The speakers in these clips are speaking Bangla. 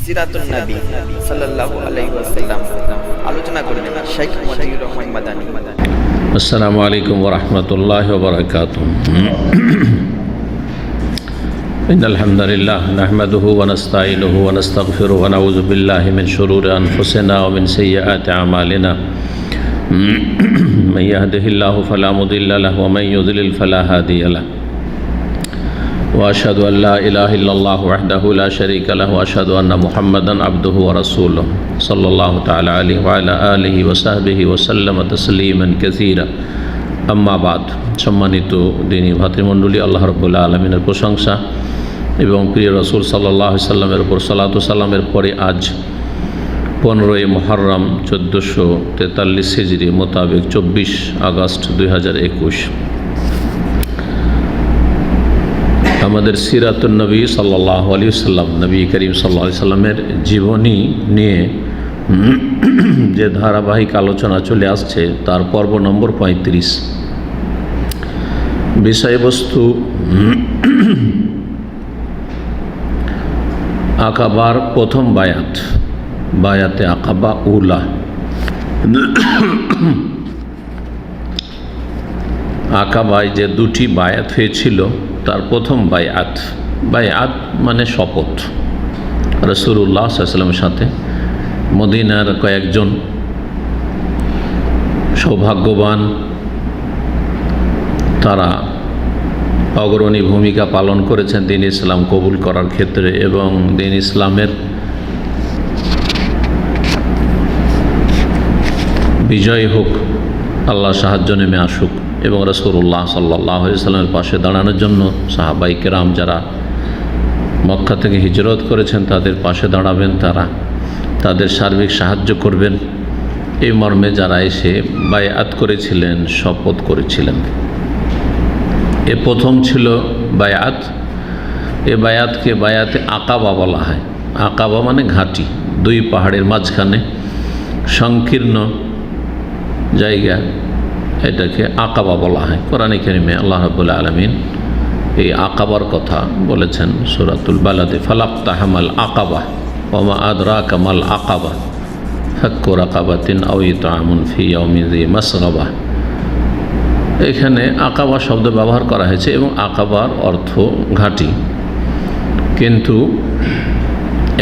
সিরাতুন নবী সাল্লাল্লাহু আলাইহি ওয়াসাল্লাম আলোচনা করবেন শেখ মতিউর রহমান মাদানী। আসসালামু আলাইকুম ওয়া রাহমাতুল্লাহি ওয়া বারাকাতুহু। ইন্নাল হামদালিল্লাহ নাহমাদুহু ওয়া নাস্তাঈনুহু ওয়া নাস্তাগফিরুহু ওয়া নাউযু বিল্লাহি মিন শুরুরি আনফুসিনা ওয়া মিন সাইয়্যাতি আমালিনা। মান ইয়াহদিহিল্লাহু ফালা মুদিল্লা লাহু ওয়া মান ইউদ্লিল ফালা হাদিয়া লাহু। وأشهد أن لا إله إلا الله وحده لا شريك له وأشهد أن محمدا عبده ورسوله صلى الله تعالى عليه وعلى آله وصحبه وسلم تسليما كثيرا أما بعد। সম্মানিত দিনী ভাতৃমণ্ডলী, আল্লাহ রাব্বুল আলামিনের প্রশংসা এবং প্রিয় রাসূল সাল্লাল্লাহু আলাইহি সাল্লামের উপর সালাত ও সালামের পরে আজ 15ই মুহররম 1443 হিজরি মোতাবেক 24 আগস্ট 2021 আমাদের সিরাতুন নবী সাল্লাল্লাহু আলাইহি ওয়াসাল্লাম, নবী করিম সাল্লাল্লাহু আলাইহি সাল্লামের জীবনী নিয়ে যে ধারাবাহিক আলোচনা চলে আসছে তার পর্ব নম্বর 35। বিষয়বস্তু আকাবার প্রথম বায়াত, বায়াতে আকাবা উলা। আকাবায় যে দুটি বায়াত হয়েছিল তার প্রথম বায়াত, বায়াত মানে শপথ, রাসূলুল্লাহ সাল্লাল্লাহু আলাইহি ওয়াসাল্লামের সাথে মদিনার কয়েকজন সৌভাগ্যবান, তারা অগ্রণী ভূমিকা পালন করেছেন দ্বীন ইসলাম কবুল করার ক্ষেত্রে এবং দ্বীন ইসলামের বিজয় হোক, আল্লাহ সাহায্য নেমে আসুক এবং রাসূলুল্লাহ সাল্লাল্লাহু আলাইহি ওয়াসাল্লামের পাশে দাঁড়ানোর জন্য সাহাবায়ে কেরাম যারা মক্কা থেকে হিজরত করেছেন তাদের পাশে দাঁড়াবেন, তারা তাদের সার্বিক সাহায্য করবেন, এই মর্মে যারা এসে বায়াত করেছিলেন, শপথ করেছিলেন। এ প্রথম ছিল বায়াত। এ বায়াতকে বায়াতে আকাবা বলা হয়। আকাবা মানে ঘাঁটি, দুই পাহাড়ের মাঝখানে সংকীর্ণ জায়গা, এটাকে আকাবা বলা হয়। কোরআনে কারিমে আল্লাহ রাব্বুল আলামিন এই আকাবার কথা বলেছেন সূরাতুল বালাদে, ফালাক্তাহামাল আকাবা ওয়া মা আদরাকা মাল আকাবা ফাক্কু রাকাবাতিন আও ইতআমুন ফি ইয়াউমিন যী মাসগাবা। এখানে আকাবা শব্দ ব্যবহার করা হয়েছে এবং আকাবার অর্থ ঘাঁটি, কিন্তু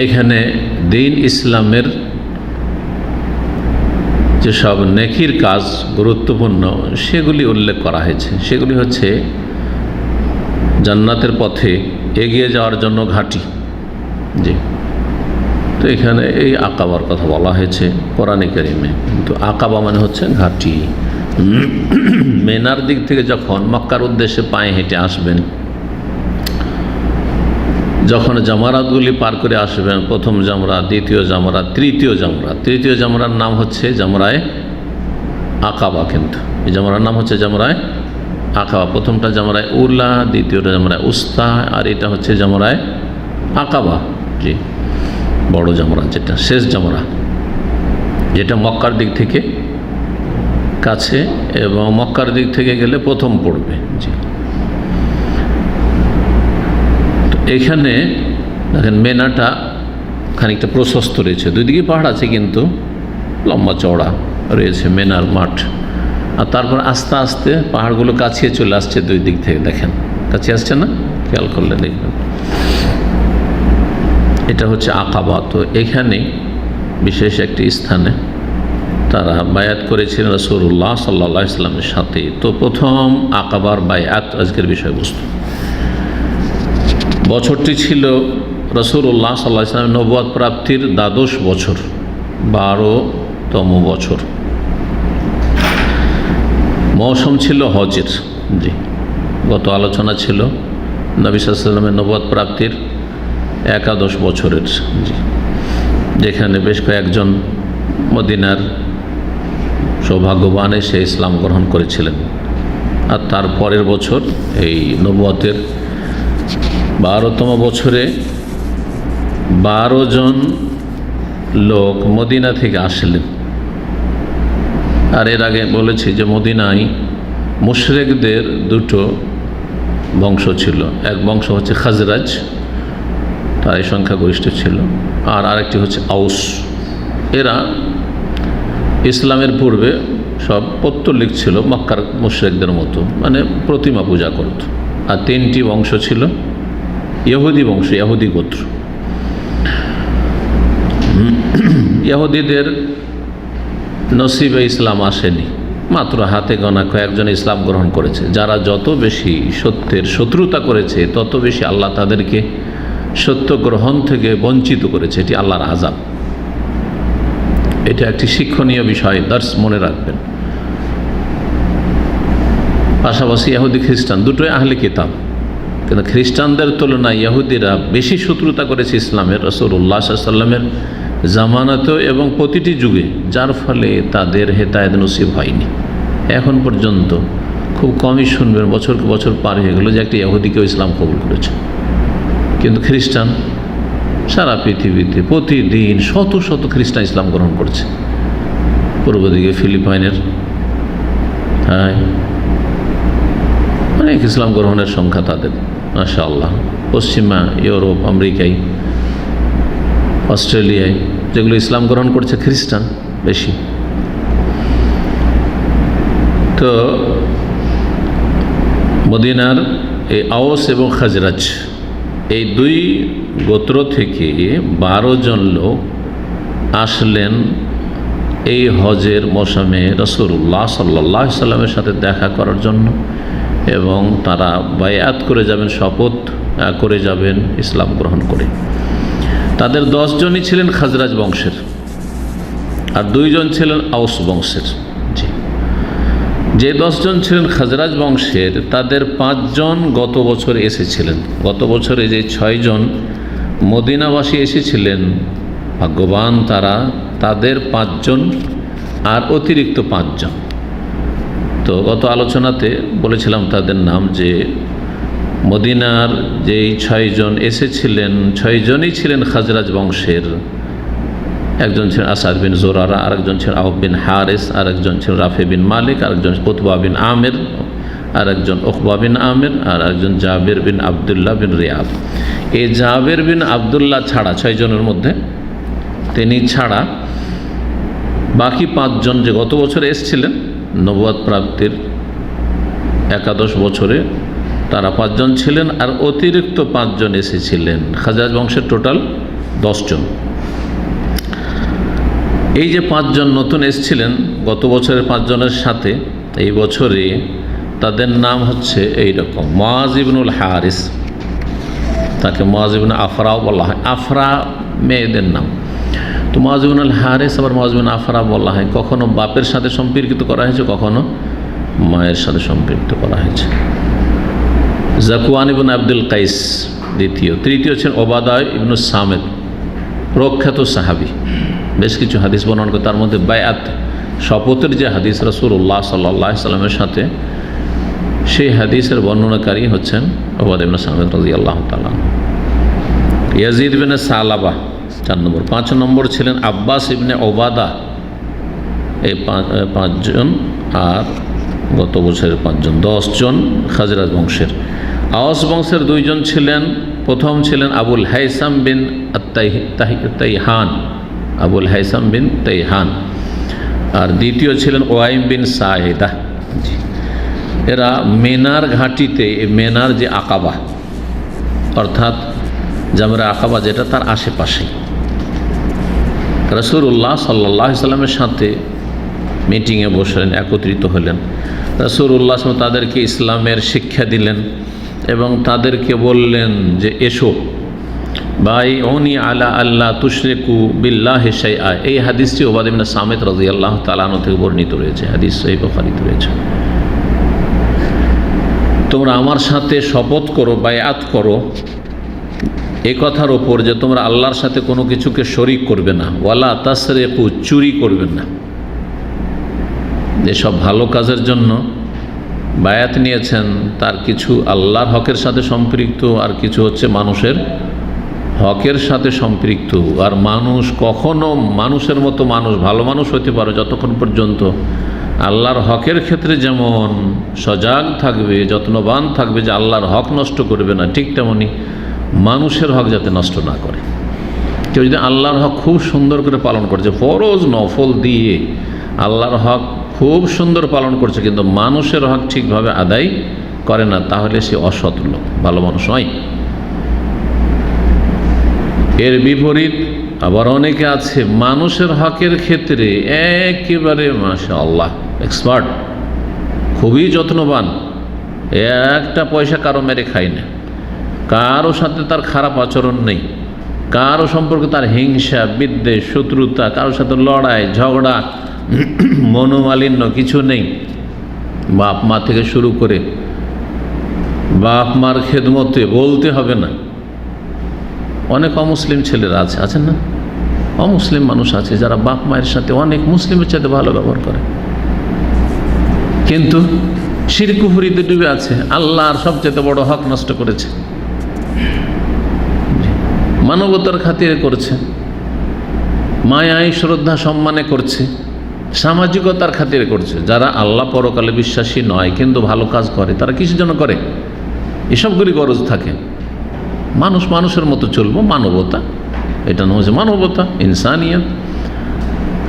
এখানে দ্বীন ইসলামের যেসব নেকির কাজ গুরুত্বপূর্ণ সেগুলি উল্লেখ করা হয়েছে। সেগুলি হচ্ছে জান্নাতের পথে এগিয়ে যাওয়ার জন্য ঘাঁটি। জি, তো এখানে এই আকাবার কথা বলা হয়েছে কোরআনে কারিমে, কিন্তু আকাবা মানে হচ্ছে ঘাঁটি। মেনার দিক থেকে যখন মক্কার উদ্দেশ্যে পায়ে হেঁটে আসবেন, যখন জামারাতগুলি পার করে আসবেন, প্রথম জামরা, দ্বিতীয় জামরা, তৃতীয় জামরা, তৃতীয় জামরার নাম হচ্ছে জামরায়ে আকাবা। কিন্তু এই জামরার নাম হচ্ছে জামরায়ে আকাবা। প্রথমটা জামরায়ে উলা, দ্বিতীয়টা জামরায়ে উস্তা, আর এটা হচ্ছে জামরায়ে আকাবা। জি, বড় জামরা, যেটা শেষ জামরা, যেটা মক্কার দিক থেকে কাছে এবং মক্কার দিক থেকে গেলে প্রথম পড়বে। জি, এখানে দেখেন মেনাটা খানিকটা প্রশস্ত রয়েছে, দুই দিকে পাহাড় আছে কিন্তু লম্বা চওড়া রয়েছে মেনার মাঠ। আর তারপর আস্তে আস্তে পাহাড়গুলো কাছে চলে আসছে দুই দিক থেকে, দেখেন কাছে আসছে না, খেয়াল করলে দেখবেন। এটা হচ্ছে আকাবা। তো এখানে বিশেষ একটি স্থানে তারা বায়াত করেছিলেন রাসূলুল্লাহ সাল্লাল্লাহু আলাইহি ওয়াসাল্লামের সাথে। তো প্রথম আকাবার বায়াত আজকের বিষয়বস্তু। বছরটি ছিল রাসূলুল্লাহ সাল্লাল্লাহু আলাইহি ওয়াসাল্লামের নবুয়ত প্রাপ্তির 12 বছর, 12তম বছর। মৌসুম ছিল হজের। জি, গত আলোচনা ছিল নবী সাল্লাল্লাহু আলাইহি ওয়াসাল্লামের নবুয়ত প্রাপ্তির 11 বছরের। জি, যেখানে বেশ কয়েকজন মদিনার সৌভাগ্যবান এসে ইসলাম গ্রহণ করেছিলেন। আর তার পরের বছর এই নবুয়তের 12তম বছরে 12 জন লোক মদিনা থেকে আসলেন। আর এর আগে বলেছি যে মদিনায় মুশরিকদের দুটো বংশ ছিল। এক বংশ হচ্ছে খাজরাজ, তারাই সংখ্যাগরিষ্ঠ ছিল, আর আরেকটি হচ্ছে আউস। এরা ইসলামের পূর্বে সব পৌত্তলিক ছিল, মক্কার মুশরিকদের মতো, মানে প্রতিমা পূজা করত। আর 3টি বংশ ছিল ইহুদি বংশ, ইহুদি গোত্র। ইহুদিদের নসিবে ইসলাম আসেনি, মাত্র হাতে গোনা কয়েকজন ইসলাম গ্রহণ করেছে। যারা যত বেশি সত্যের শত্রুতা করেছে তত বেশি আল্লাহ তাদেরকে সত্য গ্রহণ থেকে বঞ্চিত করেছে। এটি আল্লাহর আযাব। এটা একটি শিক্ষণীয় বিষয়, দার্স মনে রাখবেন। পাশাপাশি ইহুদি খ্রিস্টান দুটোই আহলে কিতাব, কিন্তু খ্রিস্টানদের তুলনায় ইহুদিরা বেশি শত্রুতা করেছে ইসলামের, রাসূলুল্লাহ সাল্লাল্লাহু আলাইহি ওয়াসাল্লামের জামানাতেও এবং প্রতিটি যুগে, যার ফলে তাদের হেদায়েত নসিব হয়নি। এখন পর্যন্ত খুব কমই শুনবেন, বছরকে বছর পার হয়ে গেল, যে একটা ইহুদিকেও ইসলাম কবুল করেছে। কিন্তু খ্রিস্টান সারা পৃথিবীতে প্রতিদিন শত শত খ্রিস্টান ইসলাম গ্রহণ করছে। পূর্ব দিকে ফিলিপাইনের অনেক ইসলাম গ্রহণের সংখ্যা তাদের, মাশাআল্লাহ। পশ্চিমা ইউরোপ, আমেরিকায়, অস্ট্রেলিয়ায় যেগুলো ইসলাম গ্রহণ করছে খ্রিস্টান বেশি। তো মদিনার এই আওস এবং খাজরাজ, এই 2 গোত্র থেকে 12 জন লোক আসলেন এই হজের মৌসুমে রাসূলুল্লাহ সাল্লাল্লাহু আলাইহি সাল্লামের সাথে দেখা করার জন্য, এবং তারা বায়াত করে যাবেন, শপথ করে যাবেন ইসলাম গ্রহণ করে। তাদের 10 জনই ছিলেন খাজরাজ বংশের, আর 2 জন ছিলেন আউস বংশের। যে 10 জন ছিলেন খাজরাজ বংশের, তাদের 5 জন গত বছর এসেছিলেন। গত বছরে যে 6 জন মদিনাবাসী এসেছিলেন, ভাগ্যবান তারা, তাদের 5 জন আর অতিরিক্ত 5 জন। তো গত আলোচনাতে বলেছিলাম তাদের নাম, যে মদিনার যেই 6 জন এসেছিলেন, 6 জনই ছিলেন খাজরাজ বংশের। একজন ছিলেন আসাদ বিন জোরারা, আরেকজন ছিলেন আউফ বিন হারিস, আরেকজন ছিলেন রাফি বিন মালিক, আরেকজন উতবা বিন আমির, আরেকজন উকবা বিন আমির, আর একজন জাবির বিন আবদুল্লাহ বিন রিয়াব। এই জাবির বিন আবদুল্লাহ ছাড়া 6 জনের মধ্যে তিনি ছাড়া বাকি 5 জন যে গত বছরে এসেছিলেন নবুয়ত প্রাপ্তির 11 বছরে, তারা 5 জন ছিলেন, আর অতিরিক্ত 5 জন এসেছিলেন। খাজরাজ বংশের টোটাল 10 জন। এই যে 5 জন নতুন এসেছিলেন গত বছরের 5 জনের সাথে, এই বছরে তাদের নাম হচ্ছে এইরকম: মুআজ ইবনুল হারিস, তাকে মুআজ ইবনে আফরাও বলা হয়। আফরা মেয়েদের নাম। তো মুআজ ইবনুল হারিস আবার মুআজ ইবনে আফরা বলা হয়। কখনো বাপের সাথে সম্পর্কিত করা হয়েছে, কখনো মায়ের সাথে সম্পৃক্ত করা হয়েছে। জাকুয়ান ইবনে আব্দুল কাইস দ্বিতীয়। তৃতীয় ছিলেন ওবাদা ইবনুস সামিত, প্রখ্যাত সাহাবী, বেশ কিছু হাদিস বর্ণনা করে। তার মধ্যে বায়াত, শপথের যে হাদিস রাসূলুল্লাহ সাল্লাল্লাহু আলাইহি সাল্লামের সাথে, সেই হাদিসের বর্ণনাকারী হচ্ছেন ওবাদা ইবনে সামিত রাদিয়াল্লাহু তাআলা। ইয়াজিদ ইবনে সালাবা 4 নম্বর। 5 নম্বর ছিলেন আব্বাস ইবনে ওবাদা। এই 5 জন, আর গত বছরের 5 জন, 10 জন খাজরাজ বংশের। আওস বংশের 2 জন ছিলেন। প্রথম ছিলেন আবুল হাইসাম বিন তাইহান, আবুল হাইসাম বিন তাইহান, আর দ্বিতীয় ছিলেন ওয়াইম বিন সাইদা। এরা মেনার ঘাটিতে, মেনার যে আকাবা, অর্থাৎ জামরা আকাবা যেটা, তার আশেপাশে রাসূলুল্লাহ সাল্লাল্লাহু আলাইহি সাল্লামের সাথে মিটিংয়ে বসলেন, একত্রিত হলেন। রাসূলুল্লাহ তাদেরকে ইসলামের শিক্ষা দিলেন এবং তাদেরকে বললেন যে এসো ভাই, ওনি আলা আল্লাহ তুশরিকু বিল্লাহি শাইআ। এই হাদিসটি ওবাদা ইবনে সামিত রাদিয়াল্লাহু তাআলা আনহু থেকে বর্ণিত রয়েছে, হাদিস সহিহ বুখারীতে রয়েছে। তোমরা আমার সাথে শপথ করো, বায়াত করো এই কথার ওপর যে তোমরা আল্লাহর সাথে কোনো কিছুকে শরীক করবে না, ওয়ালা তাসরিকু, চুরি করবে না। এসব ভালো কাজের জন্য বায়াত নিয়েছেন, তার কিছু আল্লাহর হকের সাথে সম্পৃক্ত, আর কিছু হচ্ছে মানুষের হকের সাথে সম্পৃক্ত। আর মানুষ কখনো মানুষের মতো মানুষ, ভালো মানুষ হতে পারে যতক্ষণ পর্যন্ত আল্লাহর হকের ক্ষেত্রে যেমন সজাগ থাকবে, যত্নবান থাকবে যে আল্লাহর হক নষ্ট করবে না, ঠিক তেমনি মানুষের হক যাতে নষ্ট না করে। কেউ যদি আল্লাহর হক খুব সুন্দর করে পালন করছে, ফরজ নফল দিয়ে আল্লাহর হক খুব সুন্দর পালন করছে, কিন্তু মানুষের হক ঠিকভাবে আদায় করে না, তাহলে সে অসৎ লোক, ভালো মানুষ নয়। এর বিপরীত আবার অনেকে আছে মানুষের হকের ক্ষেত্রে একেবারে মাশাআল্লাহ এক্সপার্ট, খুবই যত্নবান, একটা পয়সা কারো মেরে খায় না, কারো সাথে তার খারাপ আচরণ নেই, কারো সম্পর্কে তার হিংসা বিদ্বেষ শত্রুতা, কারোর সাথে লড়াই ঝগড়া মনোমালিন্য কিছু নেই। বাপ মা থেকে শুরু করে বাপ মার খেদমতে বলতে হবে না। অনেক অমুসলিম ছেলেরা আছেন না, অমুসলিম মানুষ আছে যারা বাপ মায়ের সাথে অনেক মুসলিমের সাথে ভালো ব্যবহার করে, কিন্তু শিরক কুফরিতে ডুবে আছে, আল্লাহর সবচেয়ে বড় হক নষ্ট করেছে, মানবতার খাতিরে করছে, মায়ায় শ্রদ্ধা সম্মানে করছে, সামাজিকতার খাতিরে করছে। যারা আল্লাহ পরকালে বিশ্বাসী নয় কিন্তু ভালো কাজ করে, তারা কিসের জন্য করে? এসবগুলি গরজ থাকে। মানুষ মানুষের মতো চলবো, মানবতা, এটা না হচ্ছে মানবতা, ইনসানিয়ত।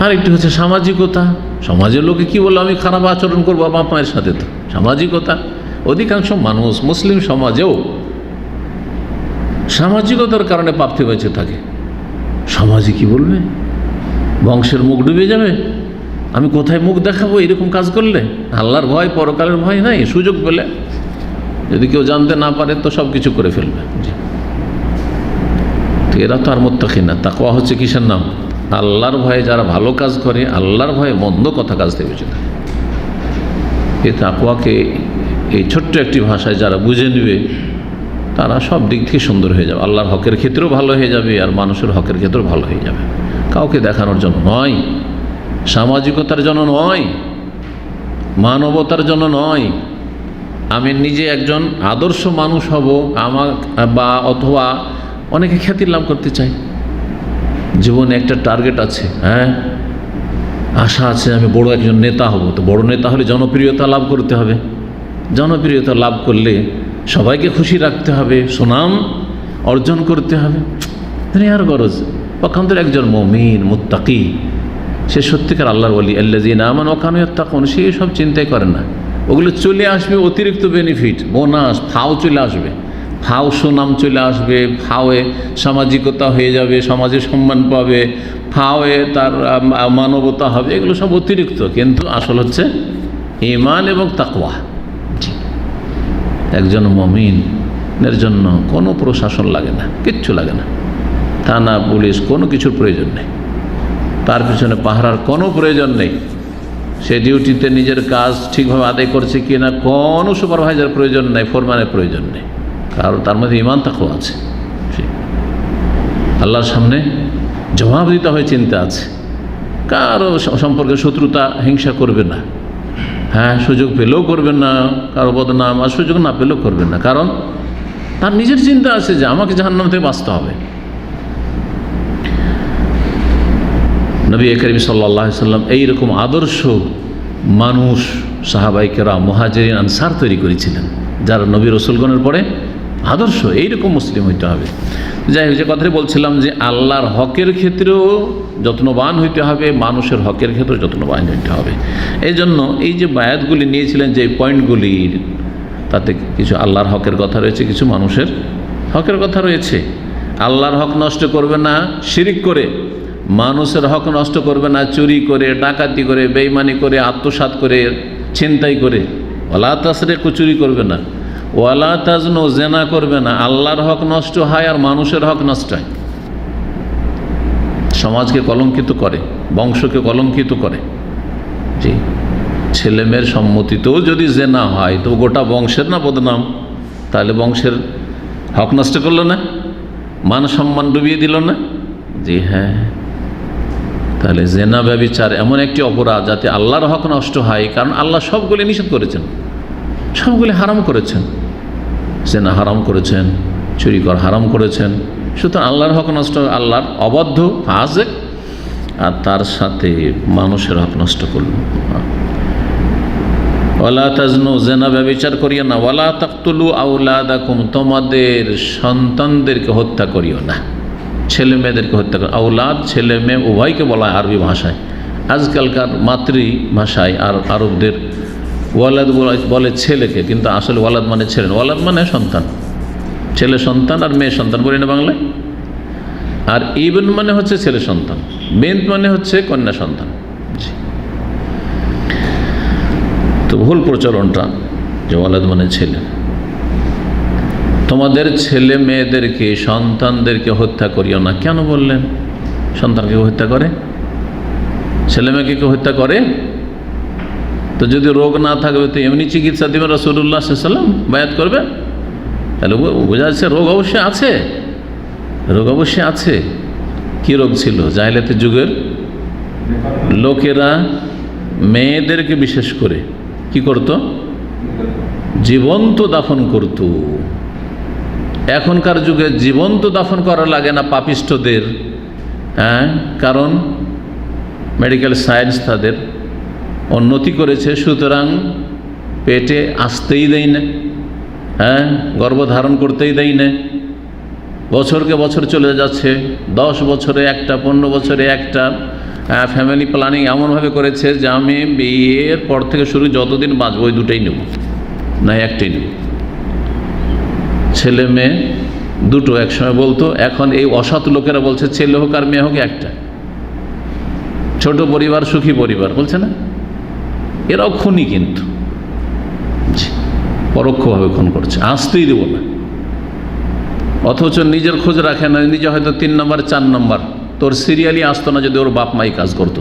আর একটি হচ্ছে সামাজিকতা, সমাজের লোকে কি বললো আমি খারাপ আচরণ করবো বাপ মায়ের সাথে, তো সামাজিকতা। অধিকাংশ মানুষ মুসলিম সমাজেও সামাজিকতার কারণে পাপতে বেঁচে থাকে। সমাজে কি বলবে, বংশের মুখ ডুবে যাবে, আমি কোথায় মুখ দেখাবো এরকম কাজ করলে? আল্লাহর ভয় পরকালের ভয় নাই, সুযোগ পেলে যদি কেউ জানতে না পারে তো সব কিছু করে ফেলবে। তো এরা তো আর মুত্তাকি না। তাকওয়া হচ্ছে কিসের নাম? আল্লাহর ভয়ে যারা ভালো কাজ করে, আল্লাহর ভয়ে মন্দ কথা কাজ থেকে বেঁচে থাকে। এই তাকওয়াকে এই ছোট্ট একটি ভাষায় যারা বুঝে নেবে তারা সব দিক থেকে সুন্দর হয়ে যাবে, আল্লাহর হকের ক্ষেত্রেও ভালো হয়ে যাবে আর মানুষের হকের ক্ষেত্রেও ভালো হয়ে যাবে। কাউকে দেখানোর জন্য নয়, সামাজিকতার জন্য নয়, মানবতার জন্য নয়। আমি নিজে একজন আদর্শ মানুষ হব আমার বা অথবা অনেকে খ্যাতি লাভ করতে চাই, জীবনে একটা টার্গেট আছে, হ্যাঁ আশা আছে আমি বড় একজন নেতা হব। তো বড় নেতা হলে জনপ্রিয়তা লাভ করতে হবে, জনপ্রিয়তা লাভ করলে সবাইকে খুশি রাখতে হবে, সুনাম অর্জন করতে হবে। দুনিয়ার গরজ পক্ষান্তরে একজন মুমিন মুত্তাকি, সে সত্যিকার আল্লাহর ওয়ালি, আল্লাযীনা আমানু ওয়া কানু ইয়াত্তাকুন, সে সব চিন্তাই করে না। ওগুলো চলে আসবে অতিরিক্ত বেনিফিট, বোনাস, ফাও চলে আসবে, ফাও সুনাম চলে আসবে, ফাওয়ে সামাজিকতা হয়ে যাবে, সমাজে সম্মান পাবে, ফাওয়ে তার মানবতা হবে, এগুলো সব অতিরিক্ত। কিন্তু আসল হচ্ছে ঈমান এবং তাকওয়া। একজন মুমিনের জন্য কোনো প্রশাসন লাগে না, কিচ্ছু লাগে না, থানা পুলিশ কোনো কিছুর প্রয়োজন নেই, তার পিছনে পাহারার কোনো প্রয়োজন নেই। সে ডিউটিতে নিজের কাজ ঠিকভাবে আদায় করছে কি না কোনো সুপারভাইজার প্রয়োজন নেই, ফোরম্যানের প্রয়োজন নেই, কারণ তার মধ্যে ঈমান তাকওয়া আছে। আল্লাহর সামনে জবাব দিতে হয় চিন্তা আছে, কারো সম্পর্কে শত্রুতা হিংসা করবে না, হ্যাঁ সুযোগ পেলেও করবেন না, কারো বদনাম, আর সুযোগ না পেলেও করবেন না, কারণ তার নিজের চিন্তা আছে যে আমাকে জাহান্নাম থেকে বাঁচতে হবে। নবী করিম সাল্লাল্লাহু আলাইহি সাল্লাম এইরকম আদর্শ মানুষ সাহাবায়ে কেরাম মুহাজিরিন আনসার তৈরি করেছিলেন, যারা নবী রসুলগণের পরে আদর্শ। এইরকম মুসলিম হইতে হবে। যাই হোক, যে কথাটি বলছিলাম যে আল্লাহর হকের ক্ষেত্রেও যত্নবান হইতে হবে, মানুষের হকের ক্ষেত্রেও যত্নবান হইতে হবে। এই জন্য এই যে বায়াতগুলি নিয়েছিলেন, যে পয়েন্টগুলির, তাতে কিছু আল্লাহর হকের কথা রয়েছে, কিছু মানুষের হকের কথা রয়েছে। আল্লাহর হক নষ্ট করবে না শিরিক করে, মানুষের হক নষ্ট করবে না চুরি করে, ডাকাতি করে, বেঈমানি করে, আত্মসাৎ করে, ছিনতাই করে। ওয়ালা তাসরিকু, চুরি করবে না, ওয়ালা তাজনু, জেনা করবে না। আল্লাহর হক নষ্ট হয় আর মানুষের হক নষ্ট হয়, সমাজকে কলঙ্কিত করে, বংশকে কলঙ্কিত করে। জি, ছেলে মেয়ের সম্মতিতেও যদি জেনা হয় তো গোটা বংশের না বদনাম, তাহলে বংশের হক নষ্ট করলো না, মান সম্মান ডুবিয়ে দিল না? জি হ্যাঁ। তাহলে জেনা ব্যভিচার এমন একটি অপরাধ যাতে আল্লাহর হক নষ্ট হয়, কারণ আল্লাহ সবগুলি নিষেধ করেছেন, সবগুলি হারাম করেছেন। জেনা হারাম করেছেন, চুরি করা হারাম করেছেন, সুতরাং আল্লাহর হক নষ্ট, আল্লাহর অবাধ্য ফাসিক, আর তার সাথে মানুষের হক নষ্ট করল। ওয়ালা তাজনু, জেনা ব্যভিচার করিও না। ওয়ালা তাকতুলু আওলাদাকুম, তোমাদের সন্তানদেরকে হত্যা করিও না। ছেলে মেয়েদেরকে হত্যা করে। আওলাদ ছেলে মেয়ে উভয়কে বলা হয় আরবি ভাষায়। আজকালকার মাতৃভাষায় আর আরবদের ওয়ালাদ বলে ছেলেকে, কিন্তু আসলে ওয়ালাদ মানে ছেলে, ওয়ালাদ মানে সন্তান, ছেলে সন্তান আর মেয়ে সন্তান বলি না বাংলায়। আর ইবন মানে হচ্ছে ছেলে সন্তান, বেন্ত মানে হচ্ছে কন্যা সন্তান। তো ভুল প্রচলনটা যে ওয়ালাদ মানে ছেলে। তোমাদের ছেলে মেয়েদেরকে সন্তানদেরকে হত্যা করিও না। কেন বললেন? সন্তানকে হত্যা করে, ছেলে মেয়েকে কেউ হত্যা করে? তো যদি রোগ না থাকবে তো এমনি চিকিৎসা দেবেন রাসূলুল্লাহ সাল্লাল্লাহু আলাইহি ওয়াসাল্লাম, বায়াত করবে? তাহলে বোঝা যাচ্ছে রোগ অবশ্যই আছে, রোগ অবশ্যই আছে। কি রোগ ছিল? জাহেলিয়াতের যুগের লোকেরা মেয়েদেরকে বিশেষ করে কি করত? জীবন্ত দাফন করত। এখনকার যুগে জীবন্ত দাফন করা লাগে না পাপিষ্ঠদের, কারণ মেডিকেল সায়েন্স তাদের উন্নতি করেছে, সুতরাং পেটে আসতেই দেয় না, গর্ভধারণ করতেই দেয় না। বছরকে বছর চলে যাচ্ছে, 10 বছরে একটা, 15 বছরে একটা। ফ্যামিলি প্ল্যানিং এমনভাবে করেছে যে আমি বিয়ের পর থেকে শুরু যতদিন বাঁচবো ওই দুটোই নেব, না একটাই নেব। ছেলে মেয়ে দুটো একসময় বলতো, এখন এই অসৎ লোকেরা বলছে ছেলে হোক আর মেয়ে হোক একটা। ছোট পরিবার সুখী পরিবার বলছে না, এরাও খুনি, কিন্তু পরোক্ষভাবে খুন করছে, আসতেই দেব না। অথচ নিজের খোঁজ রাখে না, নিজে হয়তো 3 নম্বর 4 নম্বর, তোর সিরিয়ালই আসতো না যদি ওর বাপ মাই কাজ করতো।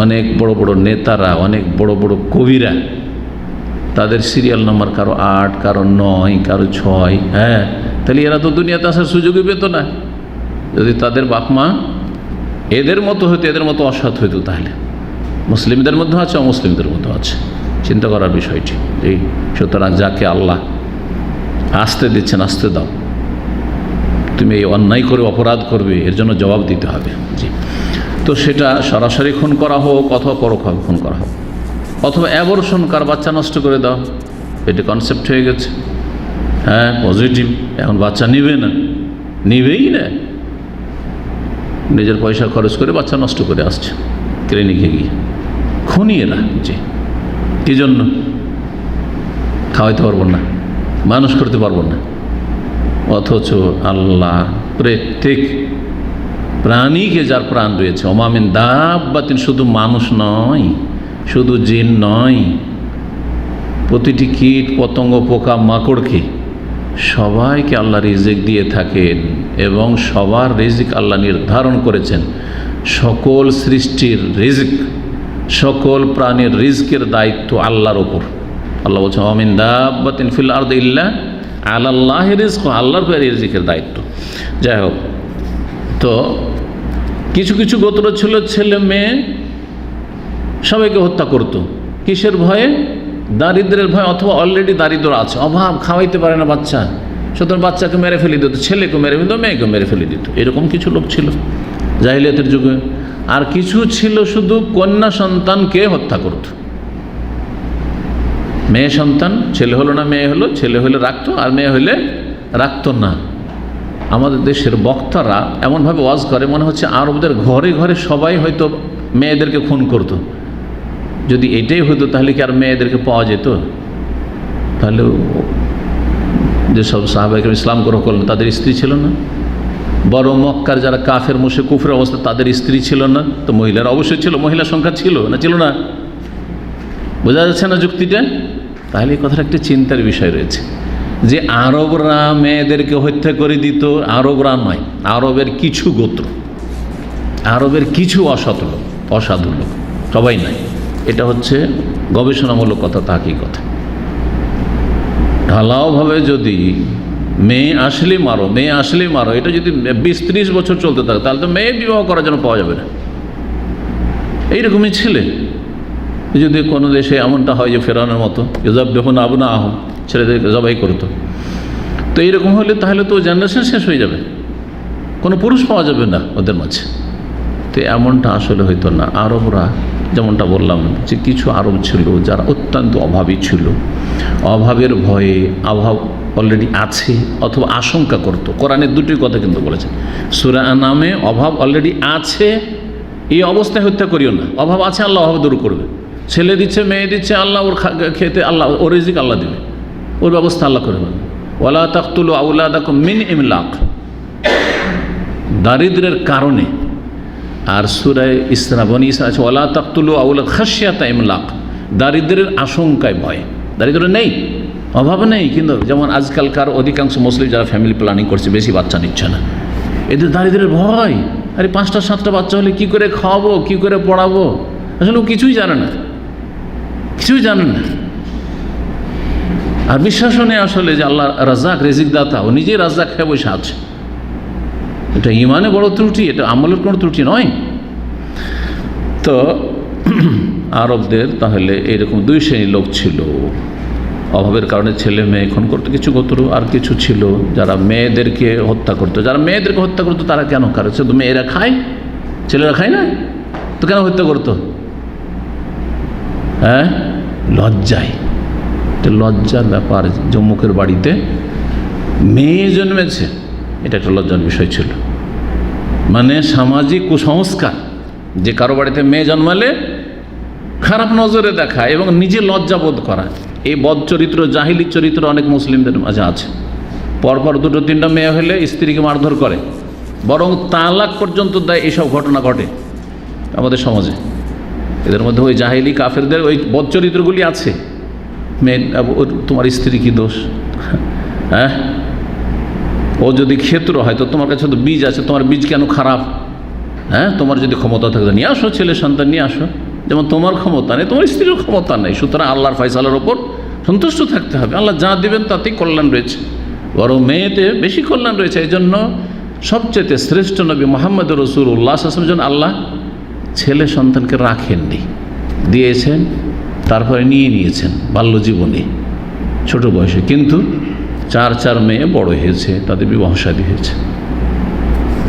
অনেক বড় বড় নেতারা, অনেক বড় বড় কবিরা, তাদের সিরিয়াল নাম্বার কারো 8, কারো 9, কারো 6। তাহলে এরা তো দুনিয়াতে আসার সুযোগই পেত না। যদি তাদের বাপ মা এদের মতো হইতো, এদের মতো অসৎ হইতো, তাহলে মুসলিমদের মধ্যে আছে, অমুসলিমদের মধ্যে আছে। চিন্তা করার বিষয়টি এই। সুতরাং যাকে আল্লাহ আসতে দিচ্ছেন আসতে দাও। তুমি এই অন্যায় করে অপরাধ করবে, এর জন্য জবাব দিতে হবে। জি, তো সেটা সরাসরি খুন করা হোক অথবা পরোক্ষভাবে খুন করা হোক, অথবা অ্যাবর্শন, কার বাচ্চা নষ্ট করে দাও, এটা কনসেপ্ট হয়ে গেছে। পজিটিভ, এখন বাচ্চা নিবে না, নিবেই না, নিজের পয়সা খরচ করে বাচ্চা নষ্ট করে আসছে ক্লিনিকে গিয়ে, খুনি এরা। জি, কী জন্য? খাওয়াইতে পারবো না, মানুষ করতে পারবো না। অথচ আল্লাহ প্রত্যেক প্রাণীকে, যার প্রাণ রয়েছে, ওমামিন দাব্বাতিন, শুধু মানুষ নয়, শুধু জিন নয়, প্রতিটি কীট পতঙ্গ পোকা মাকড়কে সবাইকে আল্লাহ রিজিক দিয়ে থাকেন, এবং সবার রিজিক আল্লাহ নির্ধারণ করেছেন। সকল সৃষ্টির রিজিক, সকল প্রাণীর রিজিকের দায়িত্ব আল্লাহর ওপর। আল্লাহ বলছেন ওয়ামিন দাব্বাতিন ফিল আরদি ইল্লা আলাল্লাহি রিজকুহা, আল্লাহর উপর রিজিকের দায়িত্ব। যাই হোক, তো কিছু কিছু গোত্র ছিল ছেলে মেয়ে সবাইকে হত্যা করত। কিসের ভয়ে? দারিদ্রের ভয়, অথবা অলরেডি দারিদ্র আছে, অভাব, খাওয়াইতে পারে না বাচ্চা, সুতরাং বাচ্চাকে মেরে ফেলে দিত, ছেলেকে মেরে ফেলত, মেয়েকে মেরে ফেলে দিত। এরকম কিছু লোক ছিল জাহিলিয়াতের যুগে। আর কিছু ছিল শুধু কন্যা সন্তানকে হত্যা করত। মেয়ে সন্তান, ছেলে হলো না মেয়ে হলো, ছেলে হলে রাখতো আর মেয়ে হলে রাখতো না। আমাদের দেশের বক্তারা এমনভাবে ওয়াজ করে মনে হচ্ছে আরবদের ঘরে ঘরে সবাই হয়তো মেয়েদেরকে খুন করত। যদি এটাই হতো তাহলে কি আর মেয়েদেরকে পাওয়া যেত? তাহলে যেসব সাহাবায়ে কেরাম ইসলাম গ্রহণ করলেন তাদের স্ত্রী ছিল না? বড় মক্কার যারা কাফের মুশরিক কুফরের অবস্থা, তাদের স্ত্রী ছিল না? তো মহিলারা অবশ্যই ছিল, মহিলা সংখ্যা ছিল না, ছিল না? বোঝা যাচ্ছে না যুক্তিটা? তাহলে এই কথাটা একটি চিন্তার বিষয় রয়েছে যে আরবরা মেয়েদেরকে হত্যা করে দিত। আরবরা নয়, আরবের কিছু গোত্র, আরবের কিছু অসৎ লোক, অসাধু লোক, সবাই নয়। এটা হচ্ছে গবেষণামূলক কথা, তাকিই কথা। ঢালাওভাবে যদি মেয়ে আসলেই মারো, মেয়ে আসলেই মারো, এটা যদি 20-30 বছর চলতে থাকে তাহলে তো মেয়ে বিবাহ করার জন্য পাওয়া যাবে না। এইরকমই ছেলে যদি কোনো দেশে এমনটা হয় যে ফেরানোর মতো, ইজাব যখন আবনা আহম, ছেলেদেরকে জবাই করতো, তো এইরকম হলে তাহলে তো জেনারেশন শেষ হয়ে যাবে, কোনো পুরুষ পাওয়া যাবে না ওদের মাঝে। তো তো এমনটা আসলে হইতো না। আরবরা যেমনটা বললাম যে কিছু আরব ছিল যারা অত্যন্ত অভাবী ছিল, অভাবের ভয়ে, অভাব অলরেডি আছে অথবা আশঙ্কা করতো। কোরআনের দুটি কথা কিন্তু বলেছেন, সূরা আনামে অভাব অলরেডি আছে, এই অবস্থায় হত্যা করিও না। অভাব আছে, আল্লাহ অভাব দূর করবে। ছেলে দিচ্ছে, মেয়ে দিচ্ছে, আল্লাহ ওর খেতে, আল্লাহ ওর রিজিক আল্লাহ দেবে, ওর ব্যবস্থা আল্লাহ করে দেবে। ওয়ালা তাকতুলু আওলাদাকুম মিন ইমলাক, দারিদ্রের কারণে। আর সূরা ইসরা, বনী ইসরা আছে ওয়ালা তাকতুলু আওলাদ খাশিয়াতা ইমলাক, দারিদ্রের আশঙ্কায় ভয়। দারিদ্র নেই, অভাব নেই, কিন্তু যেমন আজকালকার অধিকাংশ মুসলিম যারা ফ্যামিলি প্ল্যানিং করছে বেশি বাচ্চা নিচ্ছে না, এদের দারিদ্রের ভয়। আরে 5টা 7টা বাচ্চা হলে কী করে খাওয়াবো, কী করে পড়াবো, আসলে ও কিছুই জানে না, কিছুই জানেন না। আর বিশ্বাসও নেই আসলে যে আল্লাহ রাজ্জাক, রিজিক দাতা, ও নিজেই রাজ্জাক খেয়ে বসে আছে। এটা ইমানে বড় ত্রুটি, এটা আমলের কোনো ত্রুটি নয়। তো আরবদের তাহলে এরকম 2 শ্রেণীর লোক ছিল। অভাবের কারণে ছেলে মেয়ে খুন করতো, কিছু করতো, আর কিছু ছিল যারা মেয়েদেরকে হত্যা করতো। যারা মেয়েদেরকে হত্যা করতো তারা কেন? কারণ শুধু মেয়েরা খায়, ছেলেরা খায় না, তো কেন হত্যা করতো? হ্যাঁ, লজ্জায়। এটা লজ্জার ব্যাপার। জম্মুকের বাড়িতে মেয়ে জন্মেছে, এটা একটা লজ্জার বিষয় ছিল। মানে সামাজিক কুসংস্কার যে কারো বাড়িতে মেয়ে জন্মালে খারাপ নজরে দেখা এবং নিজে লজ্জা বোধ করা, এই বদ চরিত্র, জাহিলি চরিত্র অনেক মুসলিমদের মাঝে আছে। পরপর 2-3টা মেয়ে হলে স্ত্রীকে মারধর করে, বরং তালাক পর্যন্ত দেয়। এইসব ঘটনা ঘটে আমাদের সমাজে। এদের মধ্যে ওই জাহিলি কাফেরদের ওই বদ চরিত্রগুলি আছে। মেয়ে, তোমার স্ত্রী কি দোষ? হ্যাঁ, ও যদি ক্ষেত্র হয় তো তোমার কাছে তো বীজ আছে, তোমার বীজ কেন খারাপ? হ্যাঁ, তোমার যদি ক্ষমতা থাকে নিয়ে আসো, ছেলে সন্তান নিয়ে আসো। যেমন তোমার ক্ষমতা নেই, তোমার স্ত্রীর ক্ষমতা নেই, সুতরাং আল্লাহর ফয়সালার ওপর সন্তুষ্ট থাকতে হবে। আল্লাহ যা দেবেন তাতেই কল্যাণ রয়েছে, বরং মেয়েতে বেশি কল্যাণ রয়েছে। এই জন্য সবচেয়ে শ্রেষ্ঠ নবী মুহাম্মদ রাসূলুল্লাহ সাল্লাল্লাহু আলাইহি ওয়াসাল্লাম আল্লাহ ছেলে সন্তানকে রাখেননি, দিয়েছেন, তারপরে নিয়েছেন বাল্যজীবনে, ছোট বয়সে। কিন্তু 4 মেয়ে বড় হয়েছে, তাদের বিবাহ শাদী হয়েছে।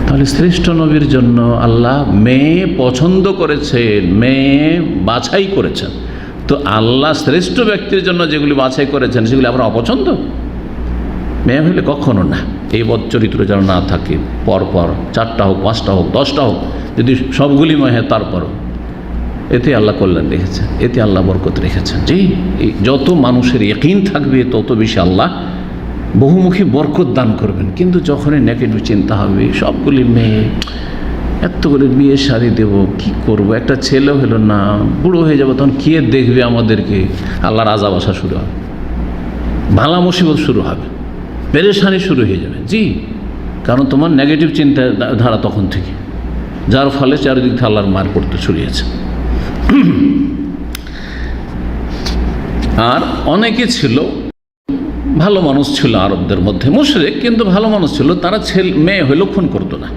তাহলে শ্রেষ্ঠ নবীর জন্য আল্লাহ মেয়ে পছন্দ করেছেন, মেয়ে বাছাই করেছেন। তো আল্লাহ শ্রেষ্ঠ ব্যক্তির জন্য যেগুলি বাছাই করেছেন সেগুলি আপনার অপছন্দ? মেয়ে হলে কখনো না। এই বদ চরিত্র যেন না থাকে, পরপর 4টা হোক, 5টা হোক, 10টা হোক, যদি সবগুলি মেয়ে হয় তারপরও, এতে আল্লাহ কল্যাণ রেখেছেন, এতে আল্লাহ বরকত রেখেছেন। যে যত মানুষের ইয়াকিন থাকবে তত বেশি আল্লাহ বহুমুখী বরকত দান করবেন। কিন্তু যখনই নেগেটিভ চিন্তা হবে, সবগুলি মেয়ে, এতগুলি বিয়ে শাদী দেবো, কি করব, একটা ছেলে হলো না, বুড়ো হয়ে যাবো, তখন কে দেখবে আমাদেরকে, আল্লাহর আযাব আসা শুরু হবে, ভালা মুসিবত শুরু হবে, পেরেশানি শুরু হয়ে যাবে। জি, কারণ তোমার নেগেটিভ চিন্তাধারা তখন থেকে, যার ফলে চারিদিক থেকে আল্লাহর মার পড়তে ছড়িয়েছে। আর অনেকে ছিল, ভালো মানুষ ছিল আরবদের মধ্যে, মুশরিক কিন্তু ভালো মানুষ ছিল, তারা মেয়ে হইলে খুন করতো না,